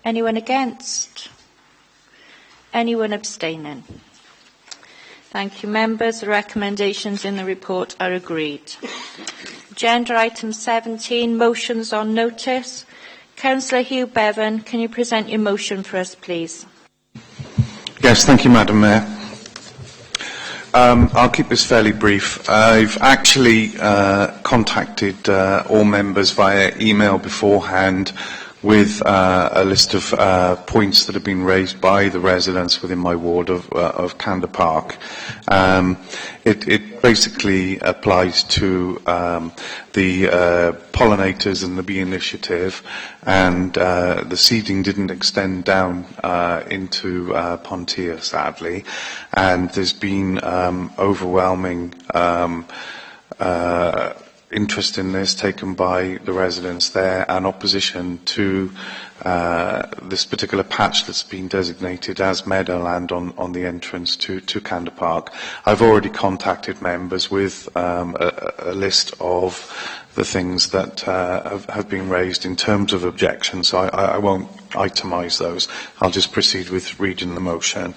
Anyone against? Anyone abstaining? Thank you, members. The recommendations in the report are agreed. Agenda item 17, motions on notice. Councillor Hugh Bevan, can you present your motion for us, please? Yes, thank you, Madam Mayor. I'll keep this fairly brief. I've actually contacted all members via email beforehand with a list of points that have been raised by the residents within my ward of Candor Park. It basically applies to the pollinators and the bee initiative, and the seeding didn't extend down into Pontia, sadly, and there's been overwhelming interest in this taken by the residents there and opposition to this particular patch that's been designated as Meadowland on the entrance to Canada Park. I've already contacted members with a list of the things that have been raised in terms of objections, so I won't itemise those. I'll just proceed with reading the motion.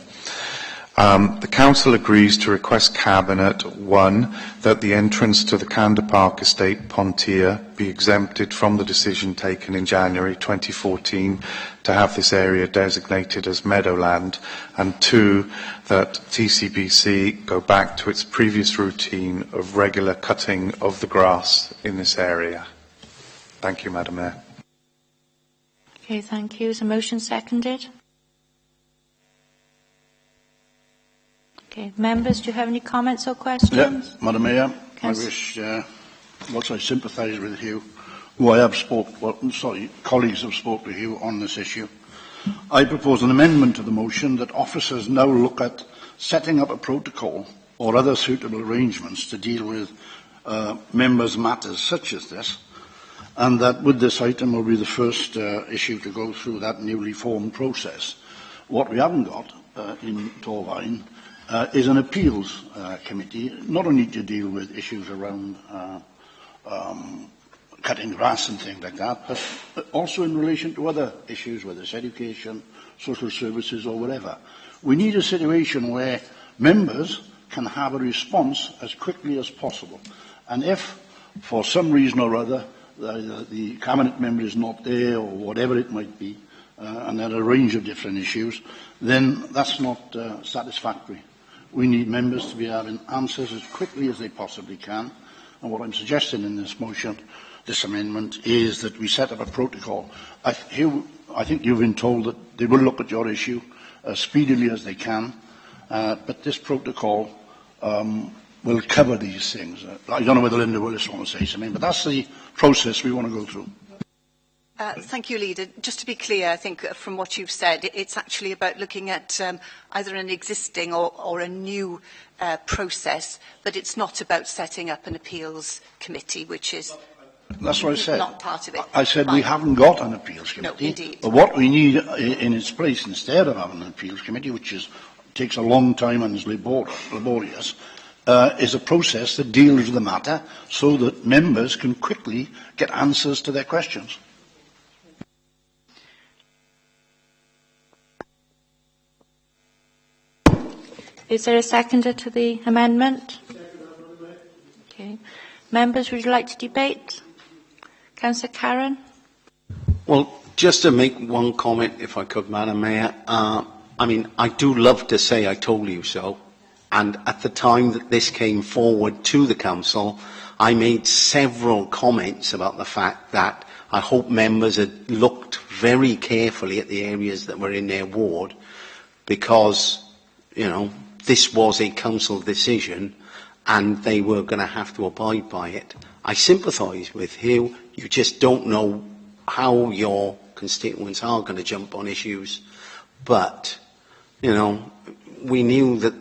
The Council agrees to request Cabinet 1 that the entrance to the Canada Park Estate, Pontier, be exempted from the decision taken in January 2014 to have this area designated as Meadowland, and 2 that TCBC go back to its previous routine of regular cutting of the grass in this area. Thank you, Madam Mayor. Okay, thank you. Is the motion seconded? Okay, members, do you have any comments or questions? Yeah, Madam Mayor, I wish, whilst I sympathise with you, who I have colleagues have spoken to you on this issue. I propose an amendment to the motion that officers now look at setting up a protocol or other suitable arrangements to deal with members' matters such as this, and that with this item will be the first issue to go through that newly formed process. What we haven't got in Torvine is an appeals committee, not only to deal with issues around cutting grass and things like that, but also in relation to other issues, whether it's education, social services or whatever. We need a situation where members can have a response as quickly as possible. And if, for some reason or other, the cabinet member is not there or whatever it might be, and there are a range of different issues, then that's not satisfactory. We need members to be having answers as quickly as they possibly can. And what I'm suggesting in this motion, this amendment, is that we set up a protocol. I think you've been told that they will look at your issue as speedily as they can, but this protocol will cover these things. I don't know whether Linda Willis wants to say something, but that's the process we want to go through. Thank you, Leader. Just to be clear, I think from what you've said, it's actually about looking at either an existing or a new process, but it's not about setting up an appeals committee, which is That's what I said. Not part of it. I said we haven't got an appeals committee. No, indeed. But what we need in its place, instead of having an appeals committee, which takes a long time and is laborious, is a process that deals with the matter so that members can quickly get answers to their questions. Is there a seconder to the amendment? Okay. Members, would you like to debate? Councillor Karen? Well, just to make one comment, if I could, Madam Mayor. I mean, I do love to say I told you so. And at the time that this came forward to the Council, I made several comments about the fact that I hope members had looked very carefully at the areas that were in their ward, because, you know, this was a council decision and they were going to have to abide by it. I sympathise with you. You just don't know how your constituents are going to jump on issues. But, you know, we knew that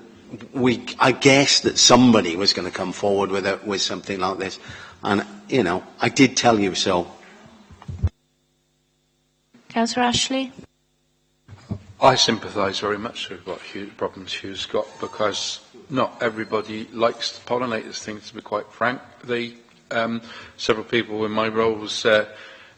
I guessed that somebody was going to come forward with something like this. And, you know, I did tell you so. Councillor Ashley? I sympathise very much with what problems Hugh's got, because not everybody likes the pollinators thing, to be quite frank. Several people in my role as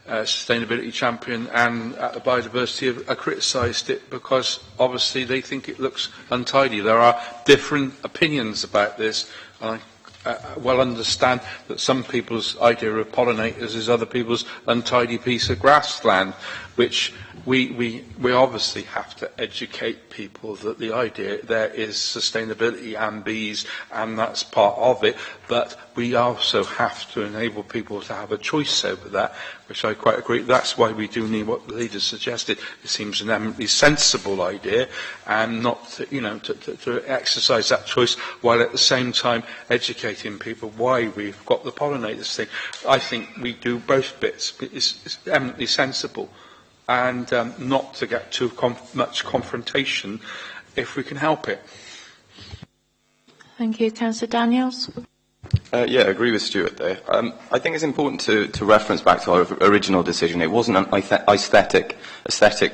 sustainability champion and at the biodiversity have criticised it because obviously they think it looks untidy. There are different opinions about this, and I well understand that some people's idea of pollinators is other people's untidy piece of grassland, which we obviously have to educate people that the idea there is sustainability and bees, and that's part of it, but we also have to enable people to have a choice over that, which I quite agree. That's why we do need what the leader suggested. It seems an eminently sensible idea, and not to exercise that choice while at the same time educating people why we've got the pollinators thing. I think we do both bits. It's eminently sensible, and not to get too much confrontation if we can help it. Thank you. Councillor Daniels? Yeah, I agree with Stuart there. I think it's important to reference back to our original decision. It wasn't an aesthetic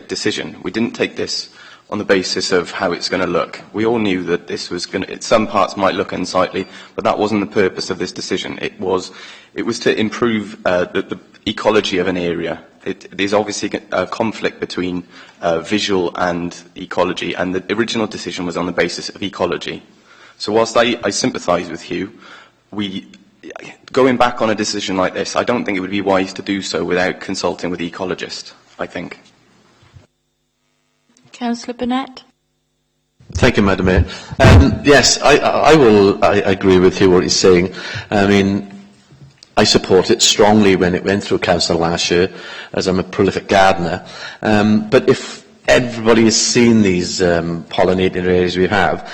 decision. We didn't take this on the basis of how it's going to look. We all knew that this was going to, some parts might look unsightly, but that wasn't the purpose of this decision. It was to improve the ecology of an area. There's obviously a conflict between visual and ecology, and the original decision was on the basis of ecology. So whilst I sympathise with Hugh, going back on a decision like this, I don't think it would be wise to do so without consulting with the ecologist, I think. Councillor Burnett. Thank you, Madam Mayor. Yes, I agree with you what he's saying. I mean, I support it strongly when it went through council last year, as I'm a prolific gardener. But if everybody has seen these pollinating areas we have,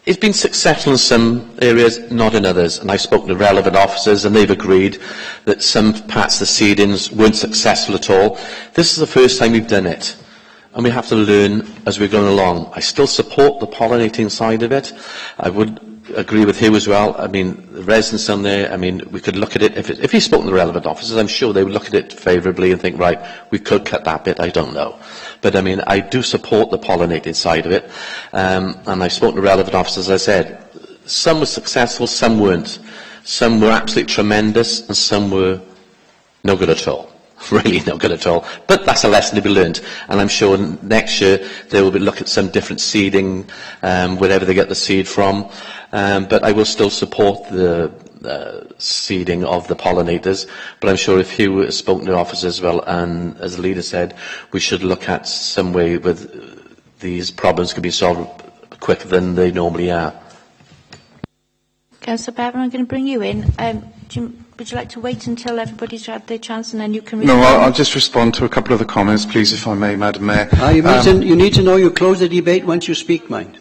it's been successful in some areas, not in others. And I've spoken to relevant officers, and they've agreed that some parts of the seedings weren't successful at all. This is the first time we've done it, and we have to learn as we're going along. I still support the pollinating side of it. I would agree with Hugh as well. I mean, the residents on there, I mean, we could look at it. If he's spoken to the relevant officers, I'm sure they would look at it favourably and think, right, we could cut that bit, I don't know. But I mean, I do support the pollinating side of it. And I've spoken to relevant officers, as I said. Some were successful, some weren't. Some were absolutely tremendous, and some were no good at all. Really no good at all. But that's a lesson to be learned. And I'm sure next year they will look at some different seeding, wherever they get the seed from. But I will still support the seeding of the pollinators. But I'm sure if Hugh has spoken to officers as well, and as the leader said, we should look at some way with these problems can be solved quicker than they normally are. Councillor Bevan, I'm going to bring you in. Would you like to wait until everybody's had their chance and then you can respond? No, I'll just respond to a couple of the comments, please, if I may, Madam Mayor. You need to know you close the debate once you speak, mind.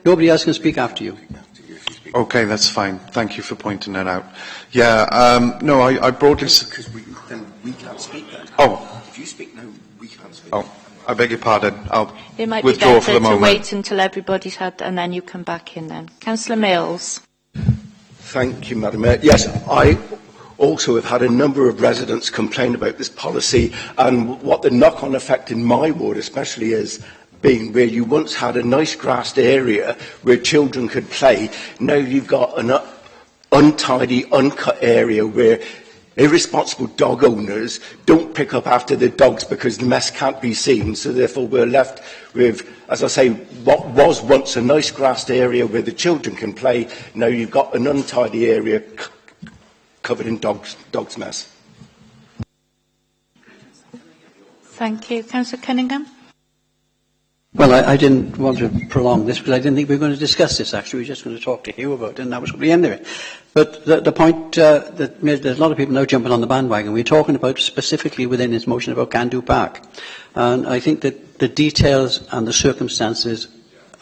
Nobody else can speak after you. Okay, that's fine. Thank you for pointing that out. Yeah, no, I broadly... Because we can't speak then. Oh. If you speak now, we can't speak. Oh, I beg your pardon. I'll It might withdraw be for the better to moment. wait until everybody's had, and then you come back in then. Councillor Mills. Thank you, Madam Mayor. Yes, I also have had a number of residents complain about this policy and what the knock-on effect in my ward especially is being where you once had a nice grassed area where children could play. Now you've got an untidy, uncut area where irresponsible dog owners don't pick up after the dogs because the mess can't be seen. So therefore we're left with, as I say, what was once a nice grassed area where the children can play. Now you've got an untidy area covered in dog's mess. Thank you. Councillor Cunningham. Well, I didn't want to prolong this because I didn't think we were going to discuss this, actually. We were just going to talk to Hugh about it, and that was the end of it. But the point that there's a lot of people now jumping on the bandwagon. We're talking about specifically within this motion about Candu Park. And I think that the details and the circumstances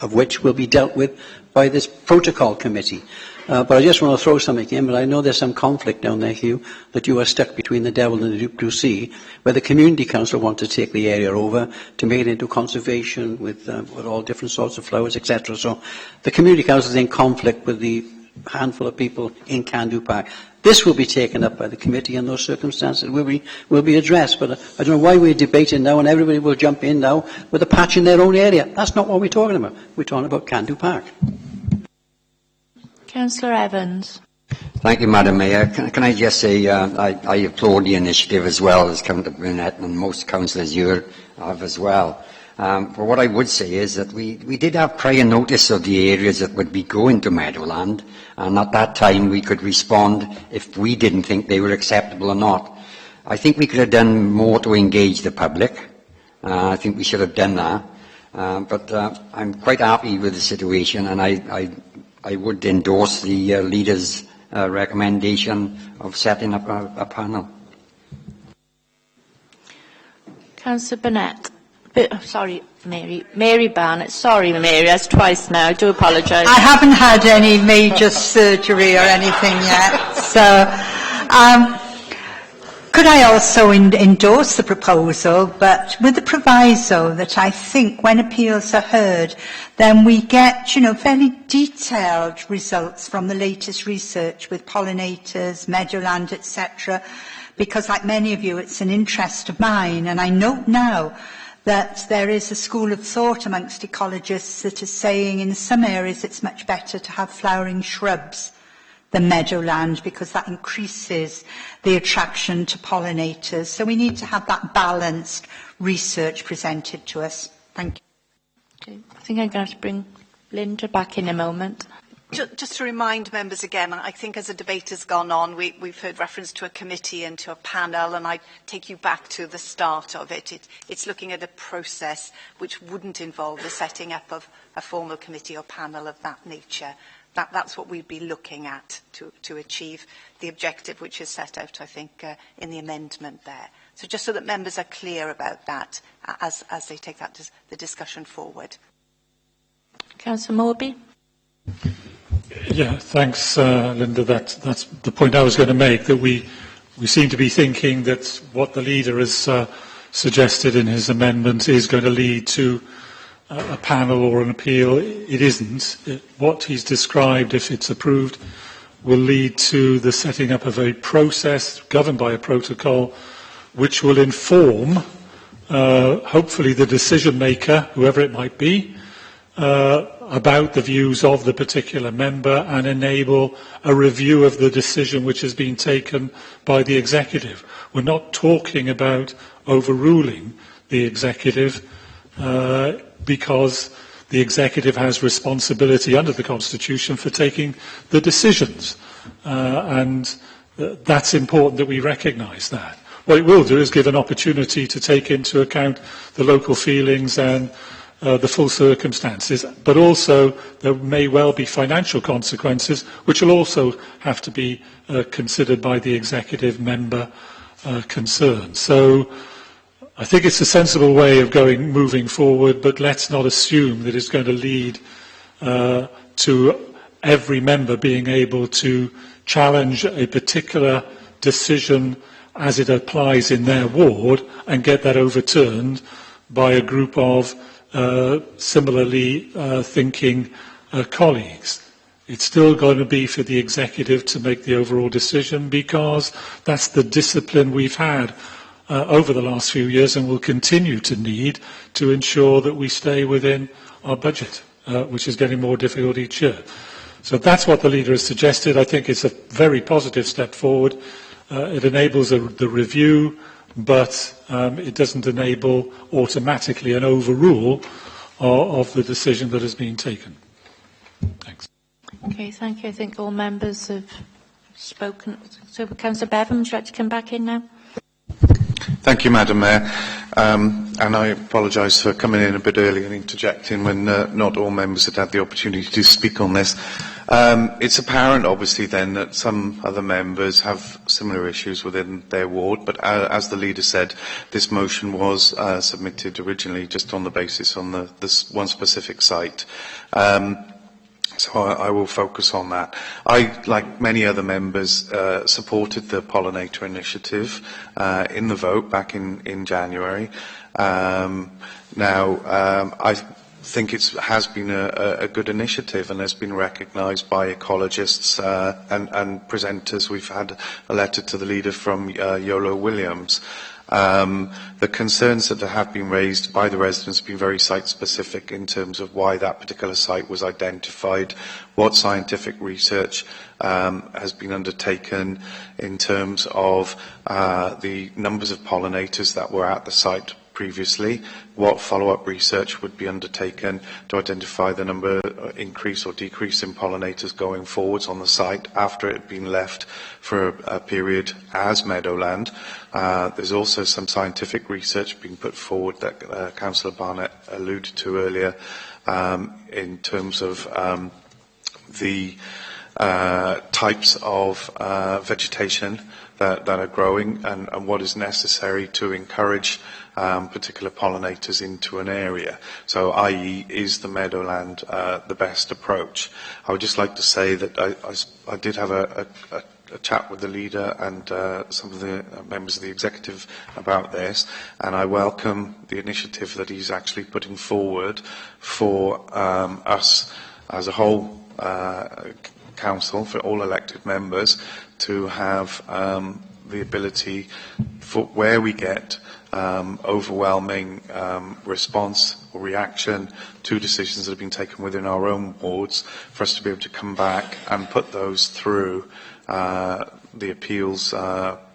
of which will be dealt with by this protocol committee. But I just want to throw something in, but I know there's some conflict down there, Hugh, that you are stuck between the devil and the Duke Sea, where the Community Council want to take the area over to make it into conservation with all different sorts of flowers, etc. So the Community Council is in conflict with the handful of people in Candu Park. This will be taken up by the committee and those circumstances will be addressed. But I don't know why we're debating now and everybody will jump in now with a patch in their own area. That's not what we're talking about. We're talking about Candu Park. Councillor Evans. Thank you, Madam Mayor. Can I just say I applaud the initiative as well as Councillor Burnett and most councillors here have as well. But what I would say is that we did have prior notice of the areas that would be going to Meadowland, and at that time we could respond if we didn't think they were acceptable or not. I think we could have done more to engage the public. I think we should have done that. But I'm quite happy with the situation, and I would endorse the leader's recommendation of setting up a panel. Councillor Burnett. Sorry, Mary Barnett. Sorry, Mary, that's twice now. I do apologise. I haven't had any major surgery or anything yet. So, Could I also endorse the proposal, but with the proviso that I think when appeals are heard, then we get, fairly detailed results from the latest research with pollinators, meadowland, etc. Because, like many of you, it's an interest of mine, and I note now that there is a school of thought amongst ecologists that is saying in some areas it's much better to have flowering shrubs than meadowland because that increases the attraction to pollinators. So we need to have that balanced research presented to us. Thank you. Okay. I think I'm going to bring Linda back in a moment. Just to remind members again, I think as the debate has gone on, we've heard reference to a committee and to a panel, and I take you back to the start of it. It's looking at a process which wouldn't involve the setting up of a formal committee or panel of that nature. That's what we'd be looking at to achieve the objective which is set out, I think, in the amendment there. So just so that members are clear about that as they take that the discussion forward. Councillor Morby. Yeah, thanks, Linda. That's the point I was going to make, that we seem to be thinking that what the leader has suggested in his amendment is going to lead to a panel or an appeal. It isn't. What he's described, if it's approved, will lead to the setting up of a process governed by a protocol which will inform, hopefully, the decision maker, whoever it might be, about the views of the particular member and enable a review of the decision which has been taken by the executive. We're not talking about overruling the executive because the executive has responsibility under the Constitution for taking the decisions. And that's important that we recognise that. What it will do is give an opportunity to take into account the local feelings and the full circumstances, but also there may well be financial consequences which will also have to be considered by the executive member concerned. So I think it's a sensible way of moving forward, but let's not assume that it's going to lead to every member being able to challenge a particular decision as it applies in their ward and get that overturned by a group of similarly thinking colleagues. It's still going to be for the executive to make the overall decision because that's the discipline we've had over the last few years and will continue to need to ensure that we stay within our budget, which is getting more difficult each year. So that's what the leader has suggested. I think it's a very positive step forward. It enables the review, but it doesn't enable automatically an overrule of the decision that has been taken. Thanks. Okay, thank you. I think all members have spoken. So, Councillor Bevan, would you like to come back in now? Thank you, Madam Mayor. And I apologise for coming in a bit early and interjecting when not all members had had the opportunity to speak on this. It's apparent, obviously, then, that some other members have similar issues within their ward, but as the leader said, this motion was submitted originally just on the basis on this one specific site. So I will focus on that. I, like many other members, supported the pollinator initiative in the vote back in January. I think it has been a good initiative and has been recognised by ecologists and presenters. We've had a letter to the leader from Yolo Williams. The concerns that have been raised by the residents have been very site-specific in terms of why that particular site was identified, what scientific research has been undertaken in terms of the numbers of pollinators that were at the site previously, what follow-up research would be undertaken to identify the number increase or decrease in pollinators going forwards on the site after it had been left for a period as meadowland. There's also some scientific research being put forward that Councillor Barnett alluded to earlier in terms of the types of vegetation that are growing and what is necessary to encourage particular pollinators into an area. So, i.e., is the meadowland the best approach? I would just like to say that I did have a a chat with the leader and some of the members of the executive about this, and I welcome the initiative that he's actually putting forward for us as a whole council, for all elected members, to have the ability for where we get overwhelming response or reaction to decisions that have been taken within our own wards, for us to be able to come back and put those through the appeals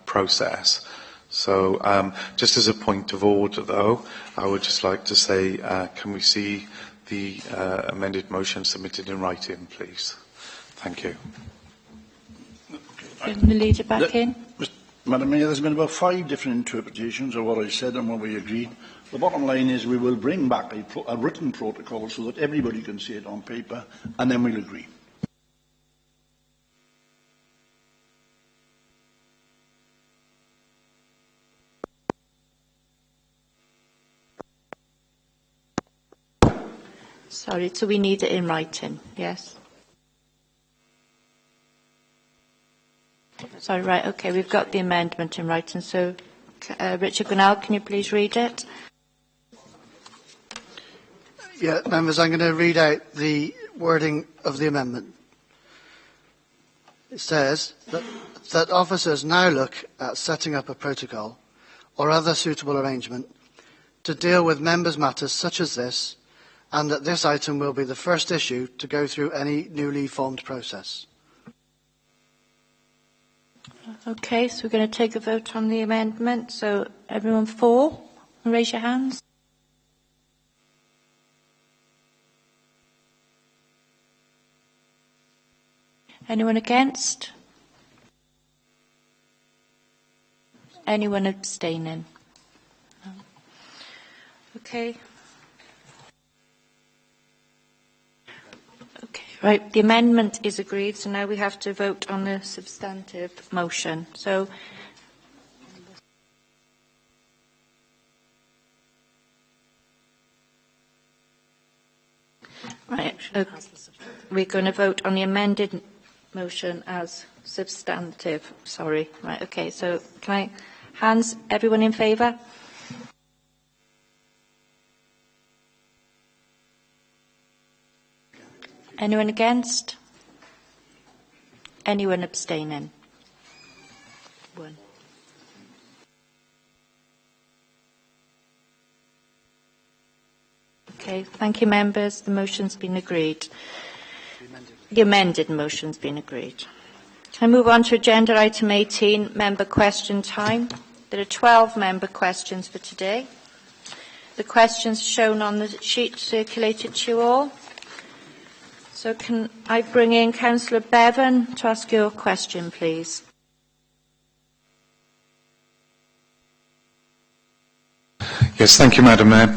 process. So just as a point of order, though, I would just like to say, can we see the amended motion submitted in writing, please? Thank you. Bring the leader back in. Madam Mayor, there's been about 5 different interpretations of what I said and what we agreed. The bottom line is we will bring back a written protocol so that everybody can see it on paper, and then we'll agree. Sorry, so we need it in writing, yes? Sorry, right, okay, we've got the amendment in writing, so Richard Grinnell, can you please read it? Yeah, members, I'm going to read out the wording of the amendment. It says that officers now look at setting up a protocol or other suitable arrangement to deal with members' matters such as this, and that this item will be the first issue to go through any newly formed process. Okay, so we're going to take a vote on the amendment. So everyone for, raise your hands. Anyone against? Anyone abstaining? No. Okay. Okay, right. The amendment is agreed, so now we have to vote on the substantive motion. So, right, we're going to vote on the amended motion as substantive. Sorry. Right, okay, so can I, hands, everyone in favour? Anyone against? Anyone abstaining? One. Okay, thank you, members. The motion's been agreed. The amended motion's been agreed. Can I move on to agenda item 18, member question time? There are 12 member questions for today. The questions are shown on the sheet circulated to you all. So can I bring in Councillor Bevan to ask your question, please? Yes, thank you, Madam Mayor.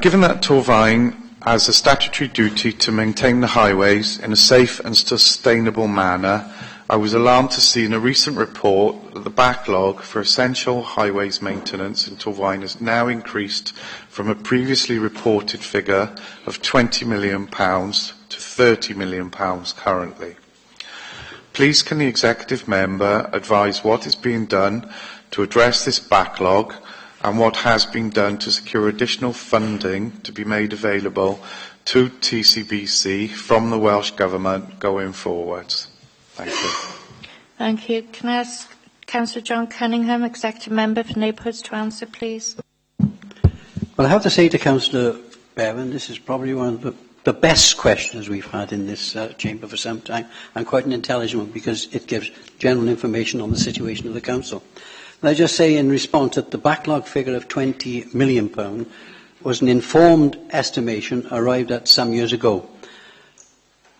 Given that Torfaen has a statutory duty to maintain the highways in a safe and sustainable manner, I was alarmed to see in a recent report that the backlog for essential highways maintenance in Torfaen has now increased from a previously reported figure of £20 million to £30 million currently. Please can the executive member advise what is being done to address this backlog and what has been done to secure additional funding to be made available to TCBC from the Welsh Government going forwards? Thank you. Thank you. Can I ask Councillor John Cunningham, Executive Member for Neighbourhoods, to answer, please? Well, I have to say to Councillor Bevan, this is probably one of the best questions we've had in this chamber for some time, and quite an intelligent one because it gives general information on the situation of the council. And I just say in response that the backlog figure of £20 million was an informed estimation arrived at some years ago.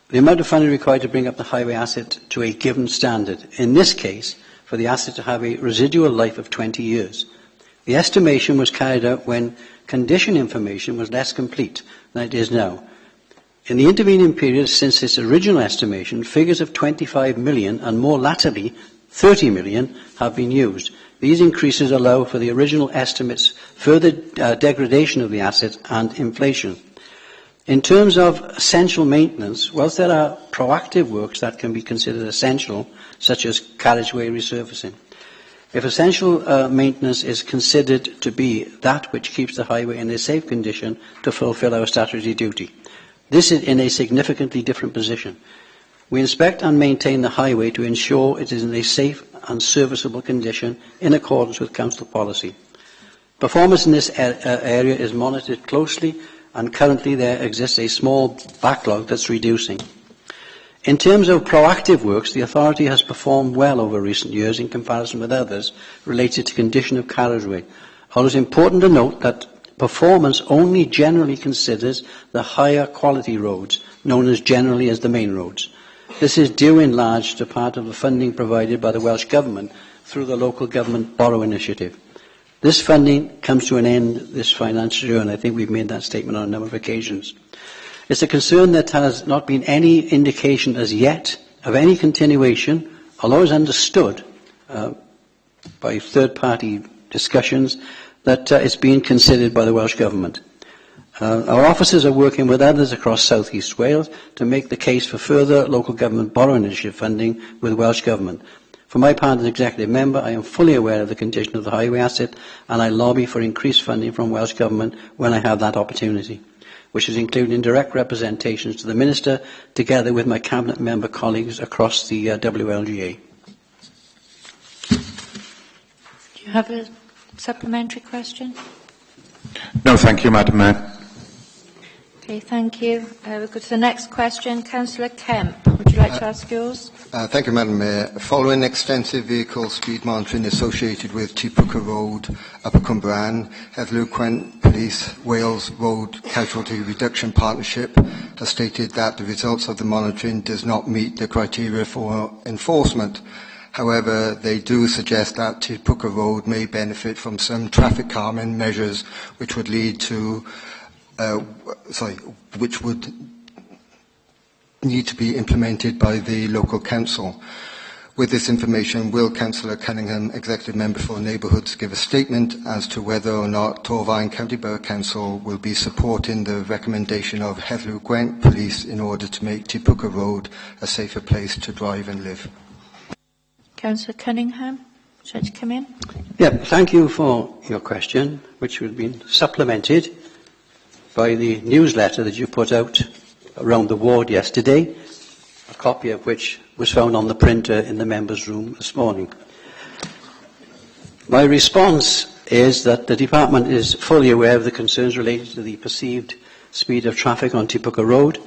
The amount of funding required to bring up the highway asset to a given standard, in this case, for the asset to have a residual life of 20 years. The estimation was carried out when condition information was less complete than it is now. In the intervening period since its original estimation, figures of 25 million and more latterly 30 million have been used. These increases allow for the original estimates further degradation of the asset and inflation. In terms of essential maintenance, whilst there are proactive works that can be considered essential, such as carriageway resurfacing, if essential maintenance is considered to be that which keeps the highway in a safe condition to fulfil our statutory duty, this is in a significantly different position. We inspect and maintain the highway to ensure it is in a safe and serviceable condition in accordance with council policy. Performance in this area is monitored closely, and currently there exists a small backlog that's reducing. In terms of proactive works, the authority has performed well over recent years in comparison with others related to condition of carriageway. Although it's important to note that performance only generally considers the higher quality roads, known as generally as the main roads. This is due in large to part of the funding provided by the Welsh Government through the Local Government Borrow Initiative. This funding comes to an end this financial year, and I think we've made that statement on a number of occasions. It's a concern that has not been any indication as yet of any continuation, although it's understood by third-party discussions that it's being considered by the Welsh Government. Our officers are working with others across South East Wales to make the case for further local government borrow initiative funding with the Welsh Government. For my part as executive member, I am fully aware of the condition of the highway asset, and I lobby for increased funding from Welsh Government when I have that opportunity, which is including direct representations to the Minister, together with my Cabinet member colleagues across the WLGA. Do you have a supplementary question? No, thank you, Madam Mayor. Okay, thank you. We'll go to the next question. Councillor Kemp, would you like to ask yours? Thank you, Madam Mayor. Following extensive vehicle speed monitoring associated with Tipooka Road, Upper Cumbrian, Heddlu Gwent Police Wales Road Casualty Reduction Partnership has stated that the results of the monitoring does not meet the criteria for enforcement. However, they do suggest that Tipooka Road may benefit from some traffic calming measures which would lead to which would need to be implemented by the local council. With this information, will Councillor Cunningham, Executive Member for Neighbourhoods, give a statement as to whether or not Torfaen County Borough Council will be supporting the recommendation of Heddlu Gwent Police in order to make Tipooka Road a safer place to drive and live? Councillor Cunningham, would you like to come in? Yeah, thank you for your question, which has been supplemented by the newsletter that you put out around the ward yesterday, a copy of which was found on the printer in the members' room this morning. My response is that the department is fully aware of the concerns related to the perceived speed of traffic on Tipooka Road.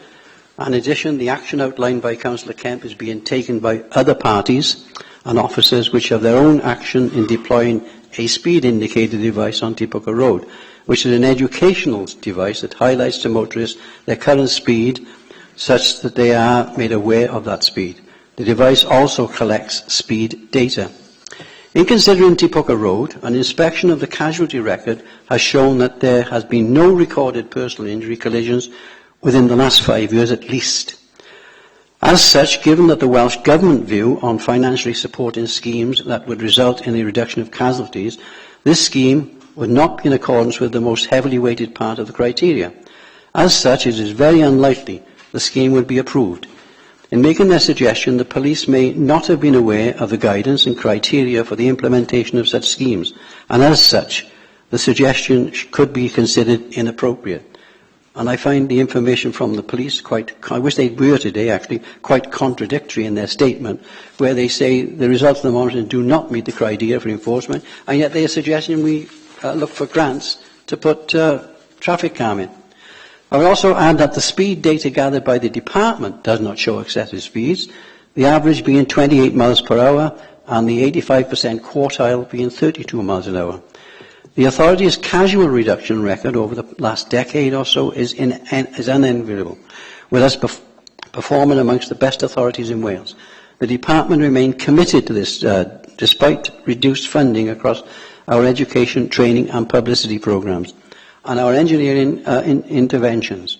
In addition, the action outlined by Councillor Kemp is being taken by other parties and officers which have their own action in deploying a speed indicator device on Tipooka Road, which is an educational device that highlights to motorists their current speed such that they are made aware of that speed. The device also collects speed data. In considering Tipooka Road, an inspection of the casualty record has shown that there has been no recorded personal injury collisions within the last 5 years at least. As such, given that the Welsh Government view on financially supporting schemes that would result in a reduction of casualties, this scheme would not be in accordance with the most heavily weighted part of the criteria. As such, it is very unlikely the scheme would be approved. In making their suggestion, the police may not have been aware of the guidance and criteria for the implementation of such schemes, and as such, the suggestion could be considered inappropriate. And I find the information from the police I wish they were today actually, quite contradictory in their statement, where they say the results of the monitoring do not meet the criteria for enforcement, and yet they are suggesting we look for grants to put traffic calming. I would also add that the speed data gathered by the department does not show excessive speeds, the average being 28 miles per hour and the 85% quartile being 32 miles an hour. The authority's casual reduction record over the last decade or so is unenviable, with us performing amongst the best authorities in Wales. The department remained committed to this despite reduced funding across our education, training and publicity programmes, and our engineering interventions,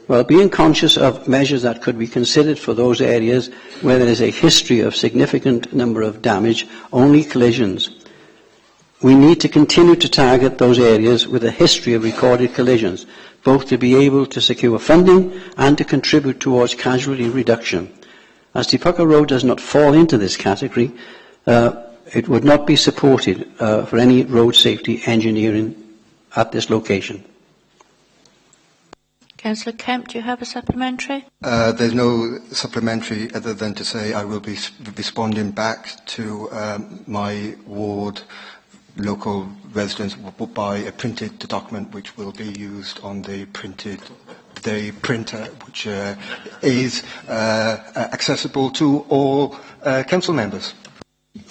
while being conscious of measures that could be considered for those areas where there is a history of significant number of damage, only collisions. we need to continue to target those areas with a history of recorded collisions, both to be able to secure funding and to contribute towards casualty reduction. As Tipaka Road does not fall into this category, it would not be supported for any road safety engineering at this location. Councillor Kemp, do you have a supplementary? There's no supplementary other than to say I will be responding back to my ward local residents by a printed document which will be used on the printer which is accessible to all council members.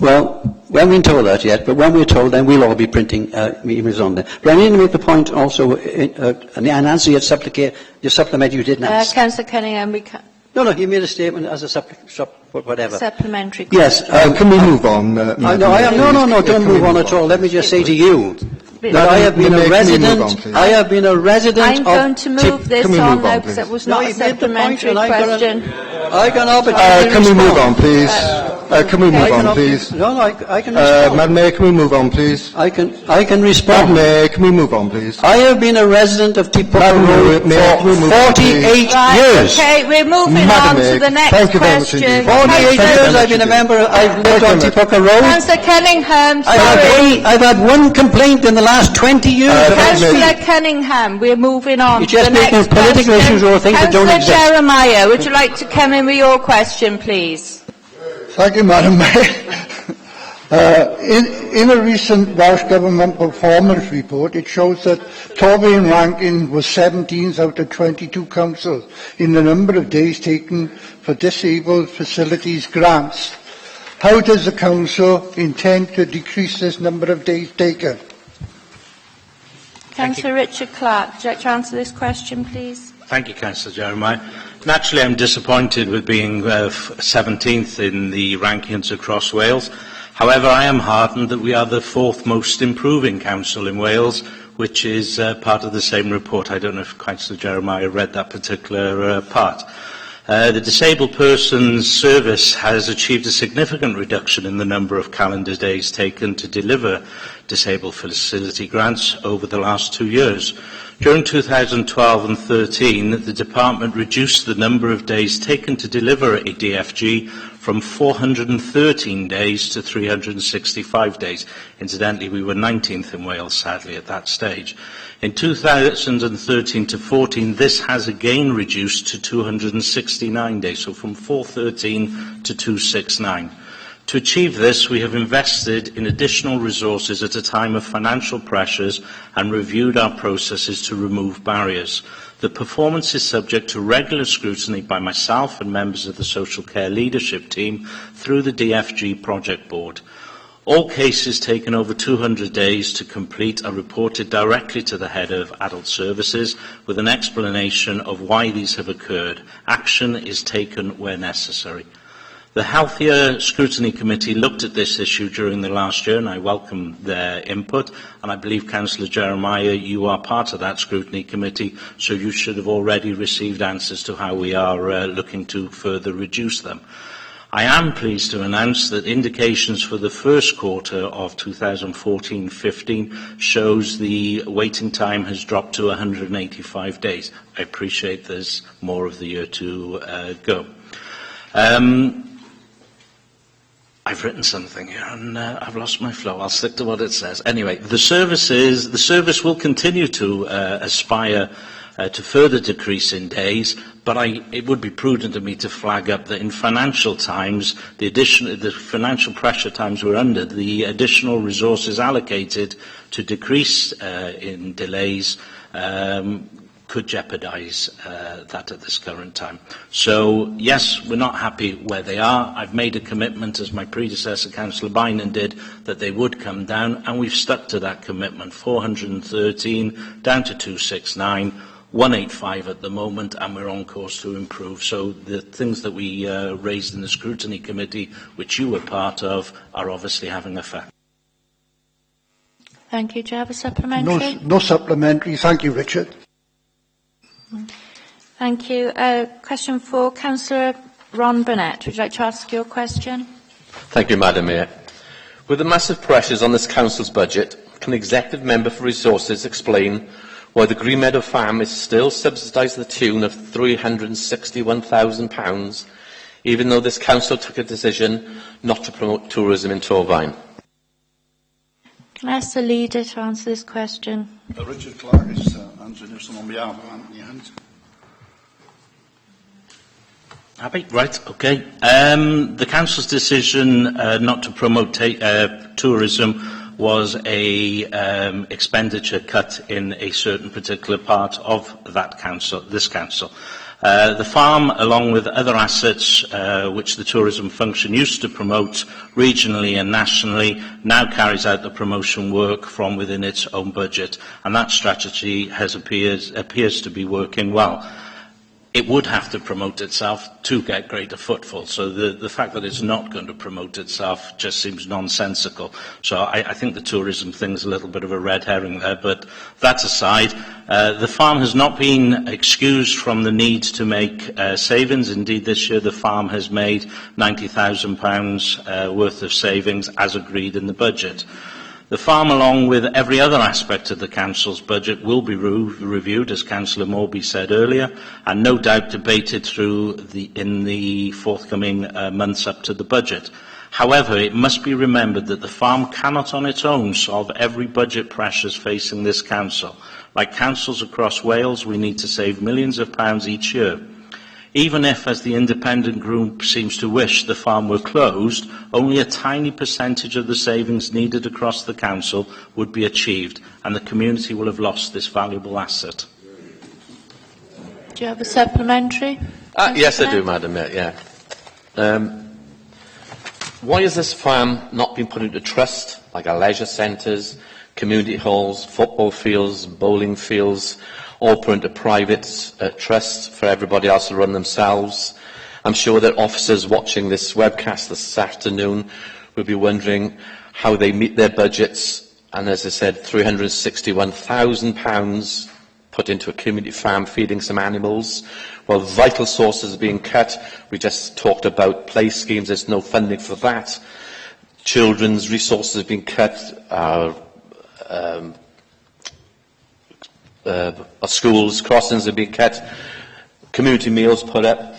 Well, we haven't been told that yet, but when we're told, then we'll all be printing emails on there. But I need to make the point also, and answer your supplement you didn't ask. Councillor Cunningham, we can... No, you made a statement as a whatever. Supplementary question. Yes. Can we move on? No, don't move on at all. Let me just say to you that I have been a resident. I have been a resident. I'm going to move this on now because it was not a supplementary question. I can opportunity. Can we move on, please? Can we move on, please? No, I can respond. Madam Mayor, can we move on, please? I can respond. Madam Mayor, can we move on, please? I have been a resident of Tipaka Road for 48 years. Okay, we're moving on to the next question. 48 years I've been a member. I've lived on Tipaka Road. Councillor Cunningham, I've had one complaint in the last 20 years. Councillor Cunningham, we're moving on to the next making political question. issues or things that don't exist. Councillor Jeremiah, would you like to come in with your question, please? Thank you, Madam Mayor. In a recent Welsh Government performance report, it shows that Torby and Rankin was 17th out of 22 councils in the number of days taken for disabled facilities grants. How does the council intend to decrease this number of days taken? Councillor Richard Clark, would you like to answer this question, please? Thank you, Councillor Jeremiah. Naturally, I'm disappointed with being 17th in the rankings across Wales. However, I am heartened that we are the fourth most improving council in Wales, which is part of the same report. I don't know if Councillor Jeremiah read that particular part. The Disabled Persons Service has achieved a significant reduction in the number of calendar days taken to deliver disabled facility grants over the last 2 years. During 2012 and 13, the Department reduced the number of days taken to deliver a DFG from 413 days to 365 days. Incidentally, we were 19th in Wales, sadly, at that stage. In 2013 to 14, this has again reduced to 269 days, so from 413 to 269. To achieve this, we have invested in additional resources at a time of financial pressures and reviewed our processes to remove barriers. The performance is subject to regular scrutiny by myself and members of the Social Care Leadership Team through the DFG Project Board. All cases taken over 200 days to complete are reported directly to the Head of Adult Services with an explanation of why these have occurred. Action is taken where necessary. The Healthier Scrutiny Committee looked at this issue during the last year, and I welcome their input. And I believe, Councillor Jeremiah, you are part of that Scrutiny Committee, so you should have already received answers to how we are looking to further reduce them. I am pleased to announce that indications for the first quarter of 2014-15 shows the waiting time has dropped to 185 days. I appreciate there's more of the year to go. I've written something here and I've lost my flow. I'll stick to what it says. Anyway, the service will continue to aspire to further decrease in days, but it would be prudent of me to flag up that in financial times, the financial pressure times we're under, the additional resources allocated to decrease in delays could jeopardise that at this current time. So, yes, we're not happy where they are. I've made a commitment, as my predecessor, Councillor Bynan, did, that they would come down, and we've stuck to that commitment. 413 down to 269, 185 at the moment, and we're on course to improve. So the things that we raised in the Scrutiny Committee, which you were part of, are obviously having effect. Thank you. Do you have a supplementary? No supplementary. Thank you, Richard. Thank you. Question for Councillor Ron Burnett. Would you like to ask your question? Thank you, Madam Mayor. With the massive pressures on this council's budget, can the executive member for resources explain why the Green Meadow Farm is still subsidised to the tune of £361,000, even though this council took a decision not to promote tourism in Torfaen? Can I ask the leader to answer this question? Richard Clark is answering this on behalf of Anthony Hunt. Happy? Right, okay. The council's decision not to promote tourism was a expenditure cut in a certain particular part of that council, this council. The farm, along with other assets which the tourism function used to promote regionally and nationally, now carries out the promotion work from within its own budget, and that strategy appears to be working well. It would have to promote itself to get greater footfall. So the fact that it's not going to promote itself just seems nonsensical. So I think the tourism thing is a little bit of a red herring there. But that aside, the farm has not been excused from the need to make savings. Indeed, this year the farm has made £90,000 worth of savings as agreed in the budget. The farm, along with every other aspect of the council's budget, will be reviewed, as Councillor Morby said earlier, and no doubt debated in the forthcoming months up to the budget. However, it must be remembered that the farm cannot on its own solve every budget pressures facing this council. Like councils across Wales, we need to save millions of pounds each year. Even if, as the independent group seems to wish, the farm were closed, only a tiny percentage of the savings needed across the council would be achieved, and the community will have lost this valuable asset. Do you have a supplementary? Yes, I do, Madam Mayor, yeah. Why has this farm not been put into trust, like our leisure centres, community halls, football fields, bowling fields, all put into private trusts for everybody else to run themselves? I'm sure that officers watching this webcast this afternoon will be wondering how they meet their budgets, and as I said, £361,000 put into a community farm feeding some animals, while vital sources are being cut. We just talked about play schemes, there's no funding for that. Children's resources are being cut, our schools' crossings are being cut, community meals put up.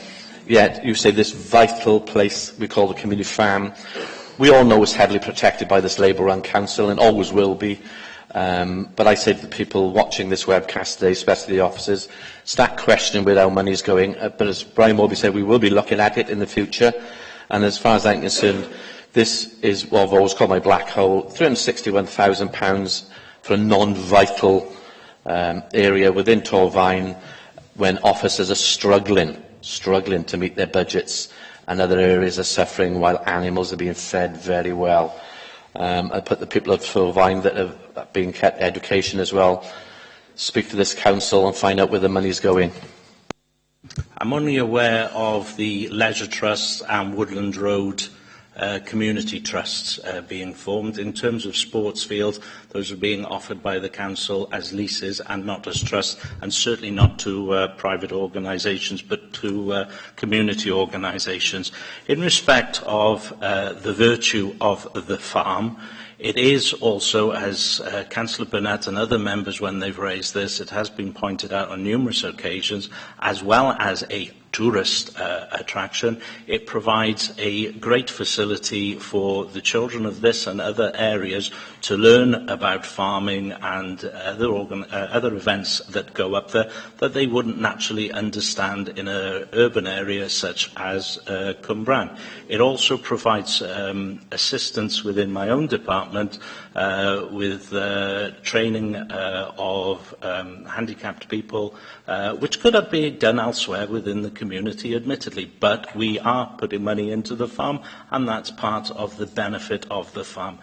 Yet you say this vital place we call the community farm, we all know it's heavily protected by this Labour-run council and always will be. But I say to the people watching this webcast today, especially the officers, start questioning where our money is going. But as Brian Morby said, we will be looking at it in the future. And as far as I'm concerned, this is what I've always called my black hole, £361,000 for a non-vital area within Torfaen when officers are struggling to meet their budgets and other areas are suffering while animals are being fed very well. I put the people of Torfaen that have been kept education as well, speak to this council and find out where the money is going. I'm only aware of the leisure trusts and Woodland Road community trusts being formed. In terms of sports fields, those are being offered by the council as leases and not as trusts, and certainly not to private organisations, but to community organisations. In respect of the virtue of the farm, it is also, as Councillor Burnett and other members, when they've raised this, it has been pointed out on numerous occasions, as well as a tourist attraction. It provides a great facility for the children of this and other areas to learn about farming and other events that go up there that they wouldn't naturally understand in an urban area such as Cwmbran. It also provides assistance within my own department with training of handicapped people, which could have been done elsewhere within the community, admittedly, but we are putting money into the farm, and that's part of the benefit of the farm.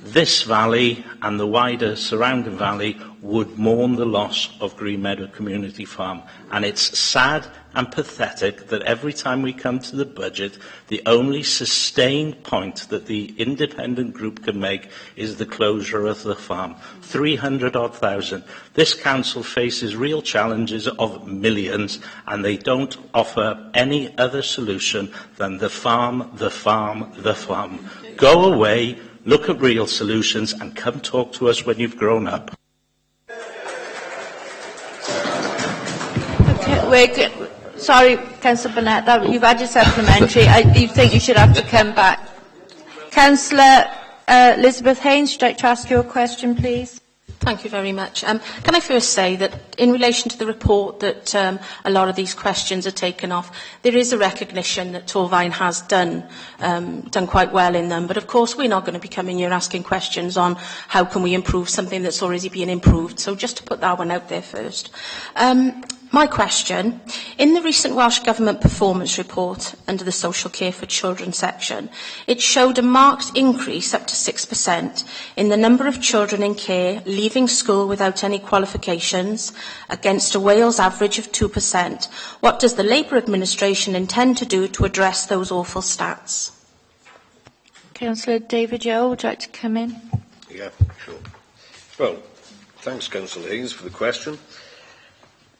This valley and the wider surrounding valley would mourn the loss of Green Meadow Community Farm, and it's sad and pathetic that every time we come to the budget, the only sustained point that the independent group can make is the closure of the farm. 300,000. This council faces real challenges of millions, and they don't offer any other solution than the farm, the farm, the farm. Go away. look at real solutions and come talk to us when you've grown up. Okay, sorry, Councillor Burnett, you've had your supplementary. You think you should have to come back. Councillor Elizabeth Haynes, would you like to ask your question, please? Thank you very much. Can I first say that in relation to the report that a lot of these questions are taken off, there is a recognition that Torfaen has done quite well in them. But of course, we're not going to be coming here asking questions on how can we improve something that's already been improved. So just to put that one out there first. My question, in the recent Welsh Government performance report under the Social Care for Children section, it showed a marked increase up to 6% in the number of children in care leaving school without any qualifications against a Wales average of 2%. What does the Labour administration intend to do to address those awful stats? Councillor David Yeo, would you like to come in? Yeah, sure. Well, thanks, Councillor Haynes, for the question.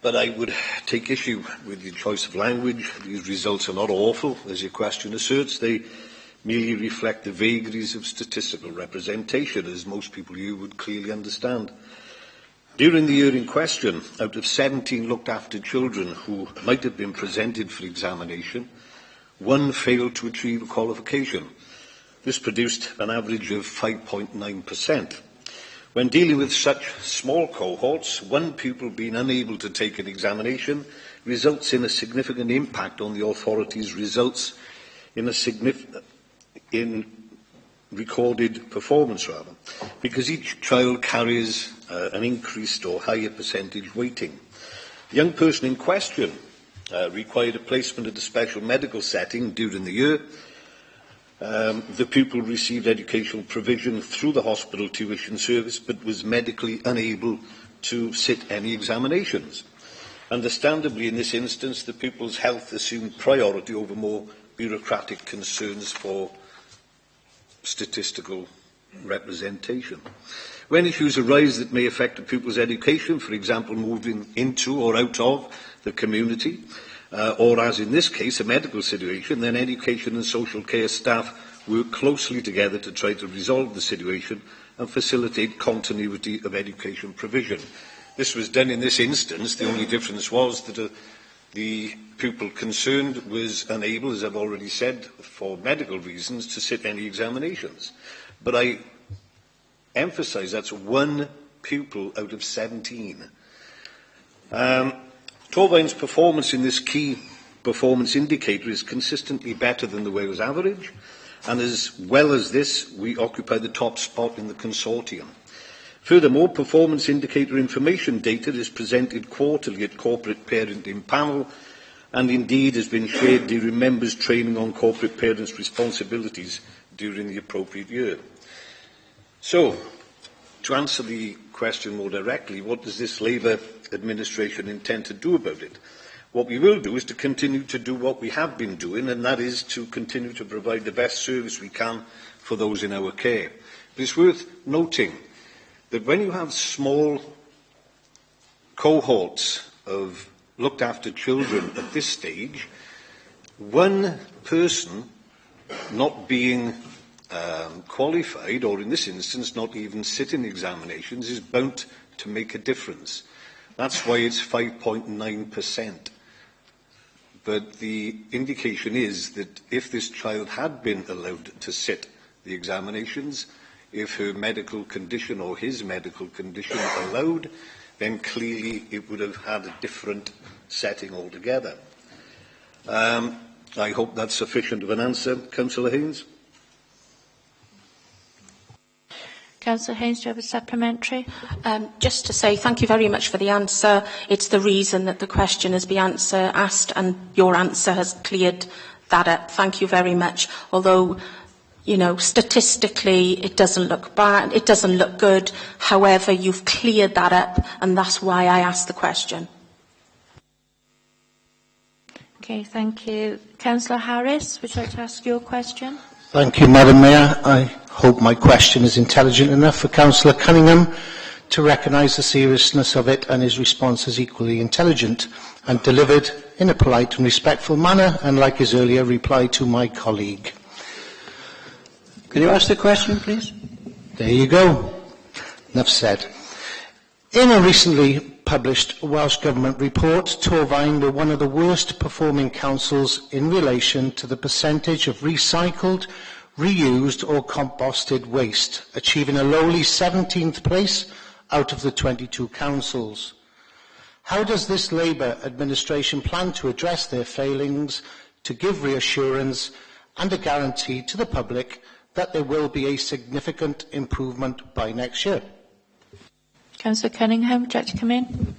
But I would take issue with your choice of language. These results are not awful, as your question asserts. They merely reflect the vagaries of statistical representation, as most people here would clearly understand. During the year in question, out of 17 looked-after children who might have been presented for examination, 1 failed to achieve a qualification. This produced an average of 5.9%. When dealing with such small cohorts, 1 pupil being unable to take an examination results in a significant impact on the authority's results in recorded performance, because each child carries an increased or higher percentage weighting. The young person in question required a placement at a special medical setting during the year. The pupil received educational provision through the hospital tuition service, but was medically unable to sit any examinations. Understandably, in this instance, the pupil's health assumed priority over more bureaucratic concerns for statistical representation. When issues arise that may affect a pupil's education, for example, moving into or out of the community, or as in this case, a medical situation, then education and social care staff work closely together to try to resolve the situation and facilitate continuity of education provision. This was done in this instance. The only difference was that the pupil concerned was unable, as I've already said, for medical reasons, to sit any examinations. But I emphasise that's 1 pupil out of 17. Torfaen's performance in this key performance indicator is consistently better than the Wales average, and as well as this, we occupy the top spot in the consortium. Furthermore, performance indicator information data is presented quarterly at corporate parenting panel, and indeed has been shared during members' training on corporate parents' responsibilities during the appropriate year. So, to answer the question more directly, what does this Labour administration intend to do about it? What we will do is to continue to do what we have been doing, and that is to continue to provide the best service we can for those in our care. But it's worth noting that when you have small cohorts of looked after children at this stage, 1 person not being qualified, or in this instance not even sitting examinations, is bound to make a difference. That's why it's 5.9%. But the indication is that if this child had been allowed to sit the examinations, if her medical condition or his medical condition allowed, then clearly it would have had a different setting altogether. I hope that's sufficient of an answer, Councillor Haynes. Councillor Haynes, do you have a supplementary? Just to say thank you very much for the answer. It's the reason that the question has been asked, and your answer has cleared that up. Thank you very much. Although, you know, statistically it doesn't look bad, it doesn't look good. However, you've cleared that up, and that's why I asked the question. Okay, thank you. Councillor Harris, would you like to ask your question? Thank you, Madam Mayor. I hope my question is intelligent enough for Councillor Cunningham to recognise the seriousness of it, and his response is equally intelligent and delivered in a polite and respectful manner, and like his earlier reply to my colleague. Can you ask the question, please? There you go. Enough said. In a recently published Welsh Government report, Torfaen were one of the worst performing councils in relation to the percentage of recycled, reused or composted waste, achieving a lowly 17th place out of the 22 councils. How does this Labour administration plan to address their failings to give reassurance and a guarantee to the public that there will be a significant improvement by next year? Councillor Cunningham, would you like to come in?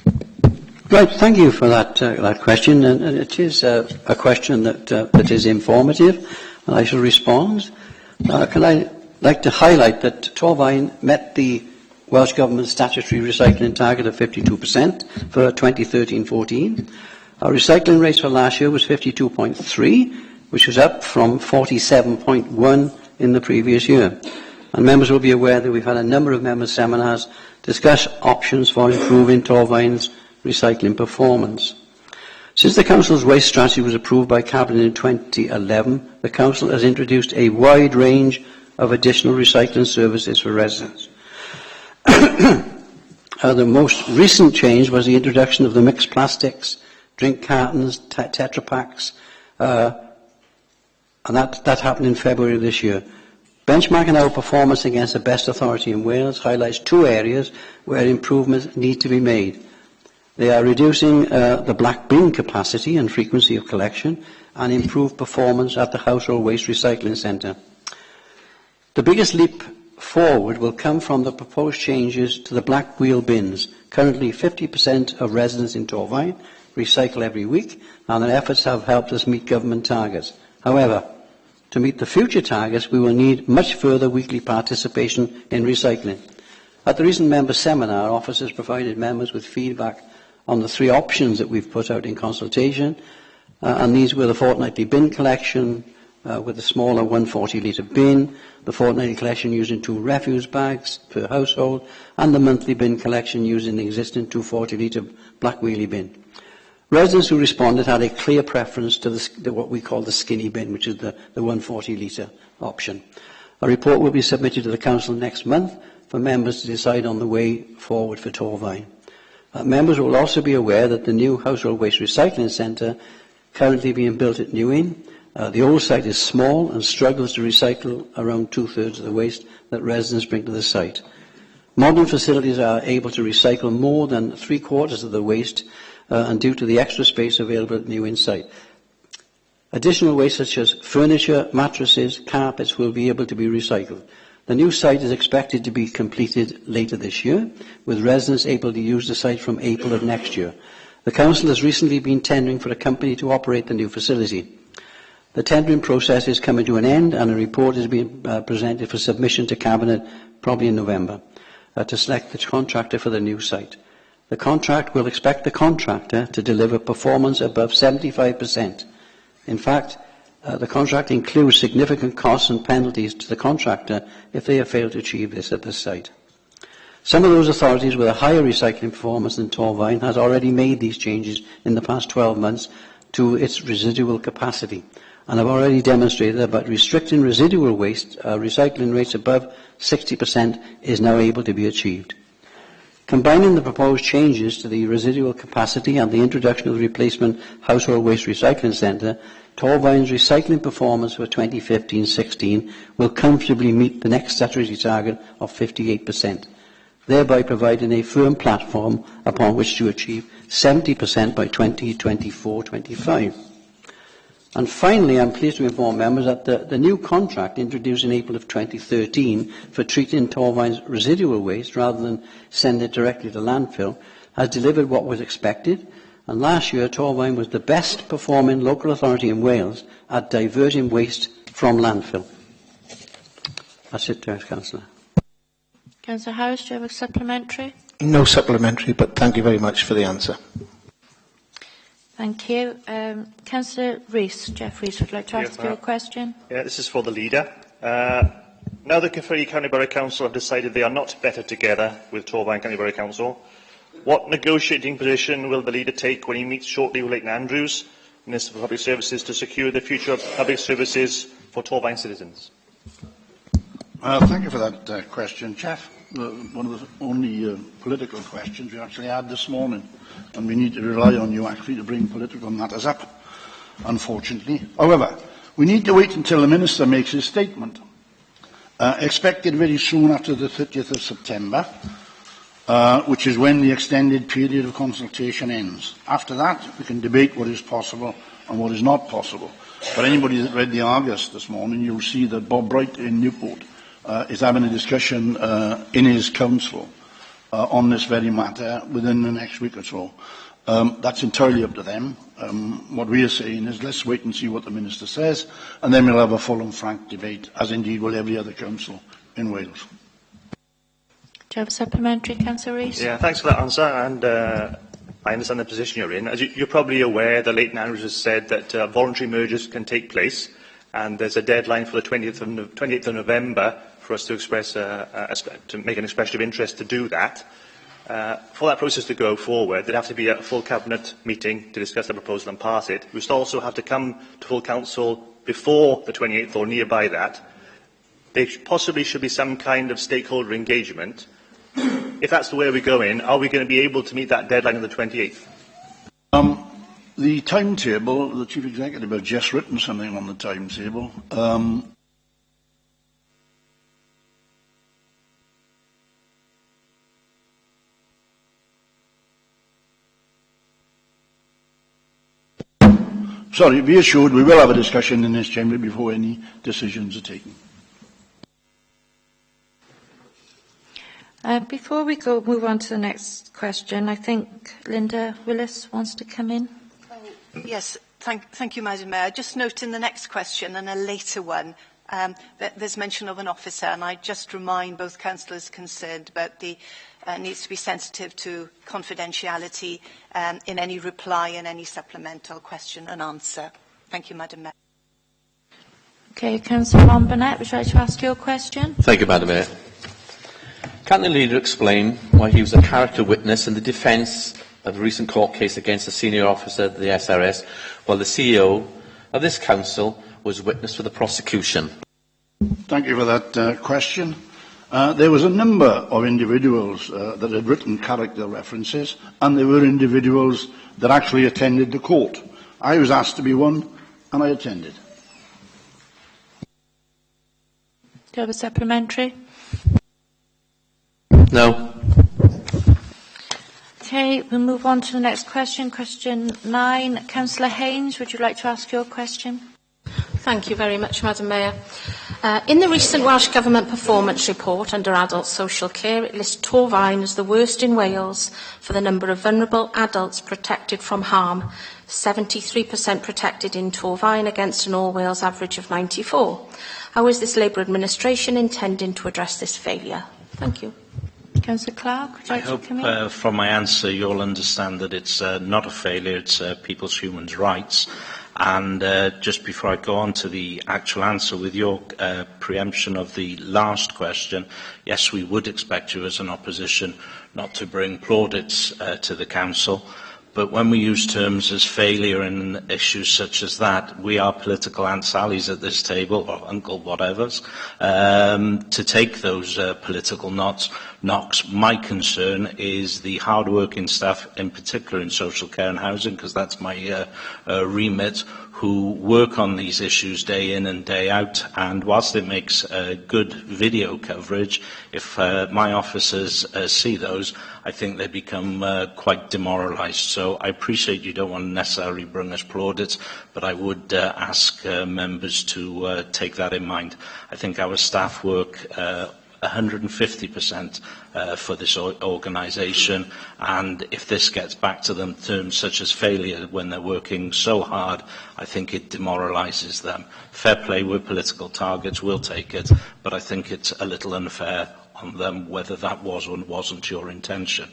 Right, thank you for that question, and it is a question that is informative, and I shall respond. Can I like to highlight that Torfaen met the Welsh Government's statutory recycling target of 52% for 2013-14. Our recycling rate for last year was 52.3, which was up from 47.1 in the previous year. And members will be aware that we've had a number of member seminars discuss options for improving Torfaen's recycling performance. Since the Council's waste strategy was approved by Cabinet in 2011, the Council has introduced a wide range of additional recycling services for residents. The most recent change was the introduction of the mixed plastics, drink cartons, Tetra Paks, and that happened in February of this year. Benchmarking our performance against the best authority in Wales highlights two areas where improvements need to be made. They are reducing the black bin capacity and frequency of collection and improved performance at the Household Waste Recycling Centre. The biggest leap forward will come from the proposed changes to the black wheel bins. Currently 50% of residents in Torfaen recycle every week, and their efforts have helped us meet government targets. However, to meet the future targets, we will need much further weekly participation in recycling. At the recent member seminar, officers provided members with feedback on the three options that we've put out in consultation, and these were the fortnightly bin collection with a smaller 140-litre bin, the fortnightly collection using 2 refuse bags per household, and the monthly bin collection using the existing 240-litre black wheelie bin. Residents who responded had a clear preference to what we call the skinny bin, which is the 140-litre option. A report will be submitted to the Council next month for members to decide on the way forward for Torfaen. Members will also be aware that the new Household Waste Recycling Centre, currently being built at New Inn, the old site is small and struggles to recycle around 2/3 of the waste that residents bring to the site. Modern facilities are able to recycle more than 3/4 of the waste, and due to the extra space available at New Inn site. Additional waste such as furniture, mattresses, carpets will be able to be recycled. The new site is expected to be completed later this year, with residents able to use the site from April of next year. The Council has recently been tendering for a company to operate the new facility. The tendering process is coming to an end, and a report is being presented for submission to Cabinet probably in November to select the contractor for the new site. The contract will expect the contractor to deliver performance above 75%. In fact, the contract includes significant costs and penalties to the contractor if they have failed to achieve this at the site. Some of those authorities with a higher recycling performance than Torfaen has already made these changes in the past 12 months to its residual capacity, and have already demonstrated that by restricting residual waste, recycling rates above 60% is now able to be achieved. Combining the proposed changes to the residual capacity and the introduction of the replacement Household Waste Recycling Centre, Torfaen's recycling performance for 2015-16 will comfortably meet the next statutory target of 58%, thereby providing a firm platform upon which to achieve 70% by 2024-25. And finally, I'm pleased to inform members that the new contract introduced in April of 2013 for treating Torfaen's residual waste rather than send it directly to landfill has delivered what was expected, and last year Torfaen was the best performing local authority in Wales at diverting waste from landfill. That's it, Councillor. Councillor Harris, do you have a supplementary? No supplementary, but thank you very much for the answer. Thank you. Councillor Rees, Jeff Rees would like to ask you a question. Yeah, this is for the leader. Now the Caerphilly County Borough Council have decided they are not better together with Torfaen County Borough Council, what negotiating position will the leader take when he meets shortly with Leighton Andrews, Minister for Public Services, to secure the future of public services for Torfaen citizens? Thank you for that question, Jeff. One of the only political questions we actually had this morning, and we need to rely on you actually to bring political matters up, unfortunately. However, we need to wait until the Minister makes his statement, expected very soon after the 30th of September, which is when the extended period of consultation ends. After that, we can debate what is possible and what is not possible. For anybody that read the Argus this morning, you'll see that Bob Bright in Newport is having a discussion in his council on this very matter within the next week or so. That's entirely up to them. What we are saying is let's wait and see what the Minister says, and then we'll have a full and frank debate, as indeed will every other council in Wales. Do you have a supplementary, Councillor Rees? Yeah, thanks for that answer, and I understand the position you're in. As you're probably aware, the Leighton Andrews has said that voluntary mergers can take place, and there's a deadline for the 28th of November for us to express to make an expression of interest to do that. For that process to go forward, there'd have to be a full cabinet meeting to discuss the proposal and pass it. We would also have to come to full council before the 28th or nearby that. There possibly should be some kind of stakeholder engagement. If that's the way we're going, are we going to be able to meet that deadline on the 28th? The timetable, the Chief Executive has just written something on the timetable. Sorry, be assured we will have a discussion in this chamber before any decisions are taken. Before we move on to the next question, I think Linda Willis wants to come in. Yes, thank you, Madam Mayor. Just note in the next question and a later one, that there's mention of an officer, and I just remind both councillors concerned about the needs to be sensitive to confidentiality in any reply and any supplemental question and answer. Thank you, Madam Mayor. Okay, Councillor Ron Burnett, would you like to ask your question? Thank you, Madam Mayor. Can the leader explain why he was a character witness in the defence of a recent court case against a senior officer of the SRS, while the CEO of this council was witness for the prosecution? Thank you for that question. There was a number of individuals that had written character references, and there were individuals that actually attended the court. I was asked to be one, and I attended. Do you have a supplementary? No. Okay, we'll move on to the next question. Question 9. Councillor Haynes, would you like to ask your question? Thank you very much, Madam Mayor. In the recent Welsh Government performance report under adult social care, it lists Torfaen as the worst in Wales for the number of vulnerable adults protected from harm, 73% protected in Torfaen against an all-Wales average of 94. How is this Labour administration intending to address this failure? Thank you. Councillor Clark, would you like to come in? I hope from my answer you'll understand that it's not a failure, it's people's human rights. And just before I go on to the actual answer, with your preemption of the last question, yes, we would expect you as an opposition not to bring plaudits to the council. But when we use terms as failure in issues such as that, we are political Aunt Sallies at this table, or Uncle whatevers, to take those political knocks. My concern is the hard-working staff, in particular in social care and housing, because that's my remit, who work on these issues day in and day out. And whilst it makes good video coverage, if my officers see those, I think they become quite demoralised. So I appreciate you don't want to necessarily bring us plaudits, but I would ask members to take that in mind. I think our staff work 150% for this organisation, and if this gets back to them, terms such as failure when they're working so hard, I think it demoralises them. Fair play with political targets, we'll take it, but I think it's a little unfair on them, whether that was or wasn't your intention.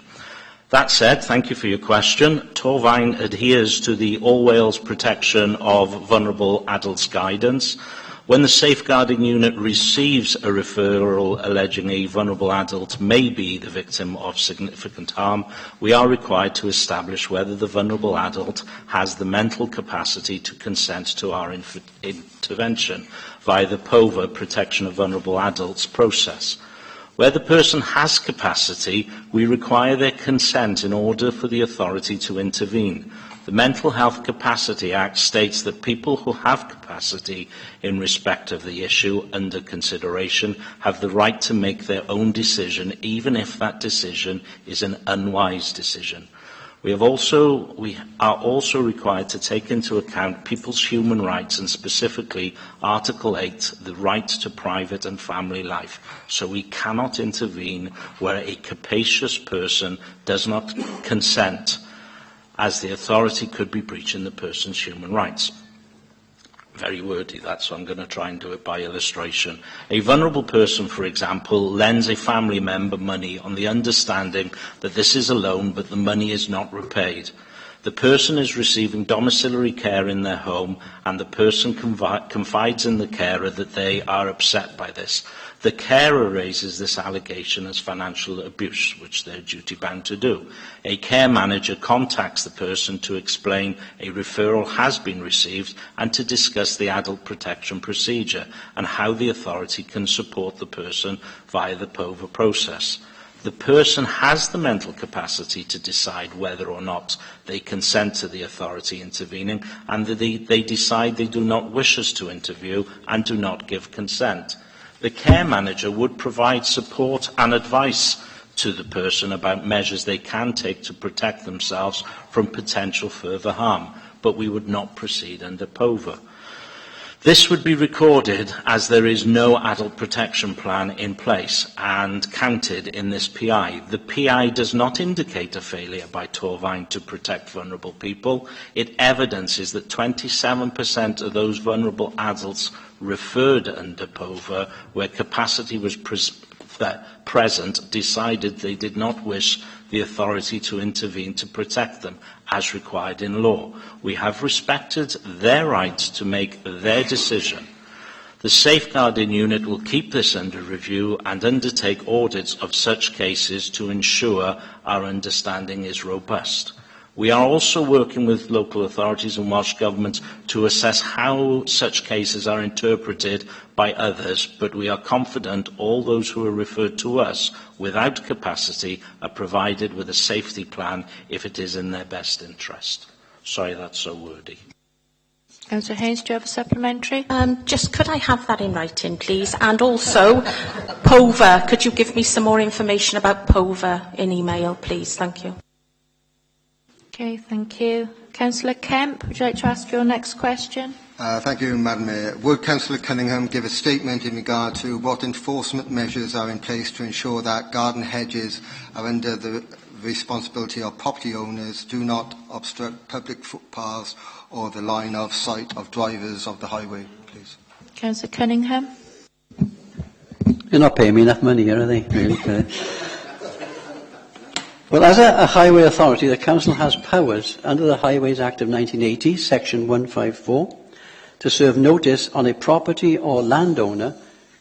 That said, thank you for your question. Torfaen adheres to the All Wales Protection of Vulnerable Adults Guidance. When the safeguarding unit receives a referral alleging a vulnerable adult may be the victim of significant harm, we are required to establish whether the vulnerable adult has the mental capacity to consent to our intervention via the POVA Protection of Vulnerable Adults process. Where the person has capacity, we require their consent in order for the authority to intervene. The Mental Health Capacity Act states that people who have capacity in respect of the issue under consideration have the right to make their own decision, even if that decision is an unwise decision. We are also required to take into account people's human rights, and specifically Article 8, the right to private and family life. So we cannot intervene where a capacious person does not consent, as the authority could be breaching the person's human rights. Very wordy, that, so I'm going to try and do it by illustration. A vulnerable person, for example, lends a family member money on the understanding that this is a loan, but the money is not repaid. The person is receiving domiciliary care in their home, and the person confides in the carer that they are upset by this. The carer raises this allegation as financial abuse, which they're duty-bound to do. A care manager contacts the person to explain a referral has been received and to discuss the adult protection procedure and how the authority can support the person via the POVA process. The person has the mental capacity to decide whether or not they consent to the authority intervening, and that they decide they do not wish us to intervene and do not give consent. The care manager would provide support and advice to the person about measures they can take to protect themselves from potential further harm, but we would not proceed under POVA. This would be recorded as there is no adult protection plan in place and counted in this PI. The PI does not indicate a failure by Torvine to protect vulnerable people. It evidences that 27% of those vulnerable adults referred under POVA, where capacity was present, decided they did not wish the authority to intervene to protect them, as required in law. We have respected their right to make their decision. The safeguarding unit will keep this under review and undertake audits of such cases to ensure our understanding is robust. We are also working with local authorities and Welsh Government to assess how such cases are interpreted by others, but we are confident all those who are referred to us without capacity are provided with a safety plan if it is in their best interest. Sorry that's so wordy. Councillor Haynes, do you have a supplementary? Just could I have that in writing, please? And also, POVA, could you give me some more information about POVA in email, please? Thank you. Okay, thank you. Councillor Kemp, would you like to ask your next question? Thank you, Madam Mayor. Would Councillor Cunningham give a statement in regard to what enforcement measures are in place to ensure that garden hedges are under the responsibility of property owners, do not obstruct public footpaths or the line of sight of drivers of the highway, please? Councillor Cunningham. You're not paying me enough money here, are they? Really? Well, as a highway authority, the Council has powers under the Highways Act of 1980, Section 154, to serve notice on a property or landowner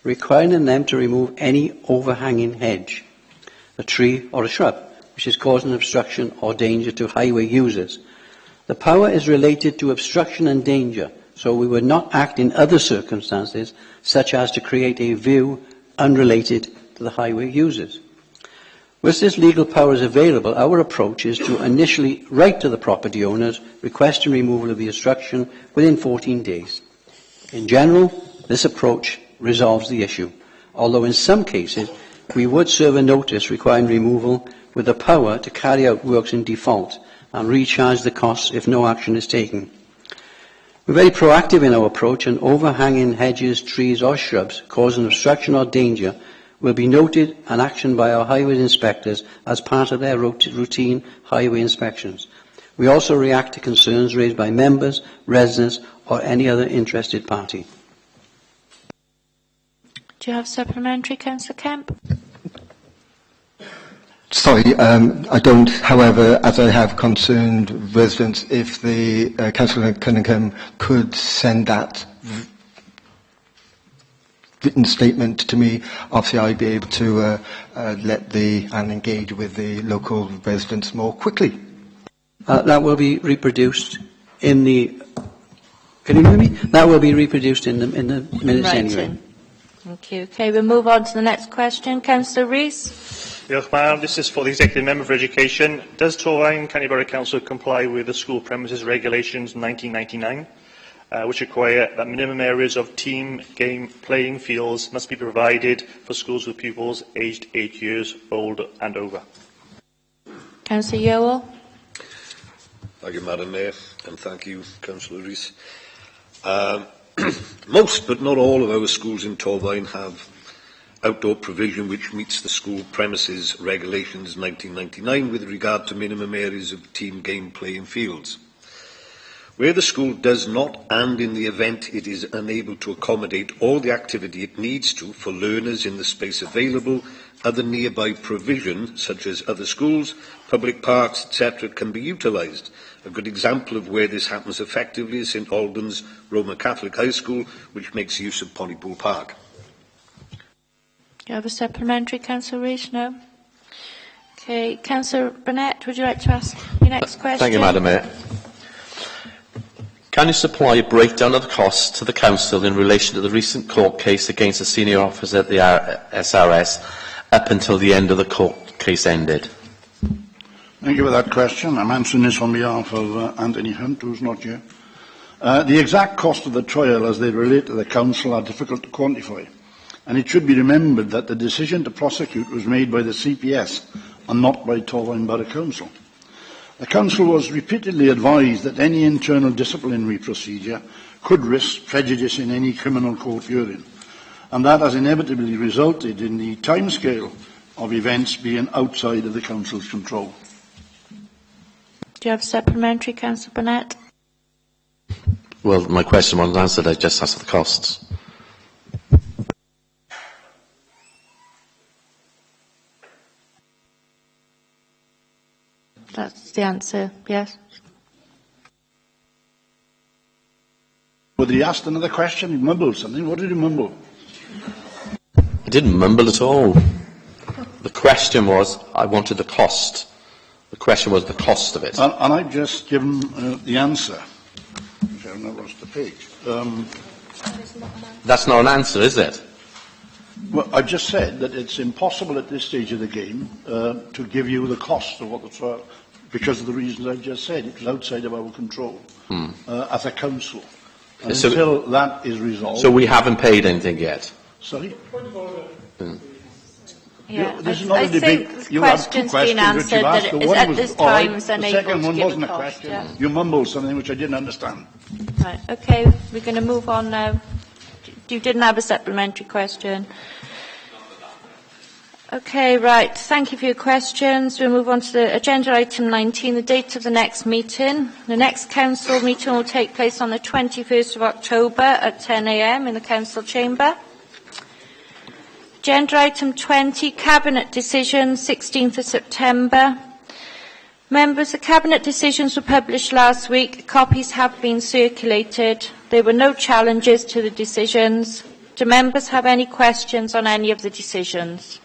requiring them to remove any overhanging hedge, a tree or a shrub, which is causing obstruction or danger to highway users. The power is related to obstruction and danger, so we would not act in other circumstances, such as to create a view unrelated to the highway users. With this legal power is available, our approach is to initially write to the property owners requesting removal of the obstruction within 14 days. In general, this approach resolves the issue, although in some cases we would serve a notice requiring removal with the power to carry out works in default and recharge the costs if no action is taken. We're very proactive in our approach, and overhanging hedges, trees or shrubs causing obstruction or danger will be noted and actioned by our highway inspectors as part of their routine highway inspections. We also react to concerns raised by members, residents or any other interested party. Do you have supplementary, Councillor Kemp? Sorry, I don't. However, as I have concerned residents, if the Councillor Cunningham could send that written statement to me, obviously I'll be able to and engage with the local residents more quickly. That will be reproduced in the... Can you hear me? That will be reproduced in the minutes anyway. Thank you. Okay, we'll move on to the next question. Councillor Rees. Diolch, Ma'am. This is for the Executive Member for Education. Does Torfaen County Borough Council comply with the School Premises Regulations 1999, which require that minimum areas of team game playing fields must be provided for schools with pupils aged 8 years old and over? Councillor Yowell. Thank you, Madam Mayor, and thank you, Councillor Rees. Most, but not all, of our schools in Torfaen have outdoor provision which meets the School Premises Regulations 1999 with regard to minimum areas of team game playing fields. Where the school does not, and in the event it is unable to accommodate all the activity it needs to for learners in the space available, other nearby provision, such as other schools, public parks, etc., can be utilised. A good example of where this happens effectively is St Albans Roman Catholic High School, which makes use of Pontypool Park. Do you have a supplementary, Councillor Rees? No? Okay, Councillor Burnett, would you like to ask your next question? Thank you, Madam Mayor. Can you supply a breakdown of the costs to the Council in relation to the recent court case against a senior officer at the SRS up until the end of the court case ended? Thank you for that question. I'm answering this on behalf of Anthony Hunt, who's not here. The exact cost of the trial as they relate to the Council are difficult to quantify, and it should be remembered that the decision to prosecute was made by the CPS and not by Torfaen Borough Council. The Council was repeatedly advised that any internal disciplinary procedure could risk prejudice in any criminal court hearing, and that has inevitably resulted in the timescale of events being outside of the Council's control. Do you have a supplementary, Councillor Burnett? Well, my question wasn't answered. I just asked the costs. That's the answer, yes. Whether he asked another question, he mumbled something. What did he mumble? I didn't mumble at all. The question was, I wanted the cost. The question was the cost of it. And I've just given the answer. I've not lost the page. That's not an answer, is it? Well, I've just said that it's impossible at this stage of the game to give you the cost of what the trial, because of the reasons I've just said. It's outside of our control as a council. And So- until that is resolved... So we haven't paid anything yet? Sorry? Yeah, This is I not a debate. think the You have two question's been questions which you've answered, asked. that The it is one at was this all right. time is The unable second to one give wasn't a a cost. question. Yeah. You mumbled something which I didn't understand. Right, okay, we're going to move on now. You didn't have a supplementary question. Okay, right. Thank you for your questions. We'll move on to the agenda item 19, the date of the next meeting. The next council meeting will take place on the 21st of October at 10 a.m. in the council chamber. Agenda item 20, Cabinet decision, 16th of September. Members, the Cabinet decisions were published last week. Copies have been circulated. There were no challenges to the decisions. Do members have any questions on any of the decisions?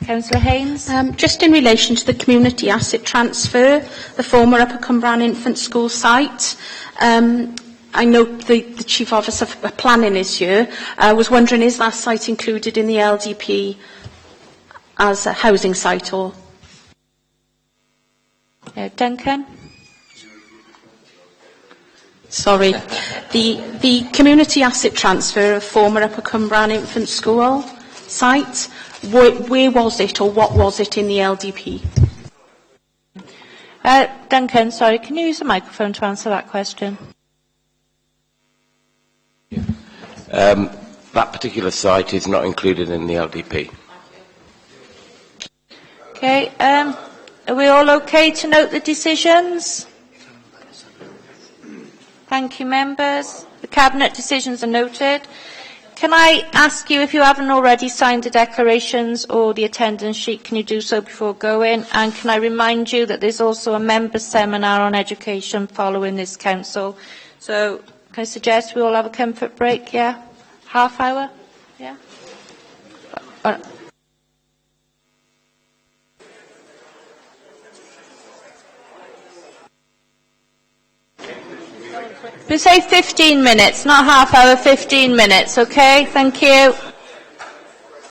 Councillor Haynes. Just in relation to the community asset transfer, the former Upper Cumbrian Infant School site, I note the Chief Officer for Planning is here. I was wondering, is that site included in the LDP as a housing site or? Duncan. Sorry. The community asset transfer of former Upper Cumbrian Infant School site, where was it or what was it in the LDP? Duncan, sorry, can you use the microphone to answer that question? That particular site is not included in the LDP. Okay, are we all okay to note the decisions? Thank you, members. The Cabinet decisions are noted. Can I ask you, if you haven't already signed the declarations or the attendance sheet, can you do so before going? And can I remind you that there's also a members' seminar on education following this council. So can I suggest we all have a comfort break, yeah? Half hour? Yeah? We say 15 minutes, not half hour, 15 minutes, okay? Thank you.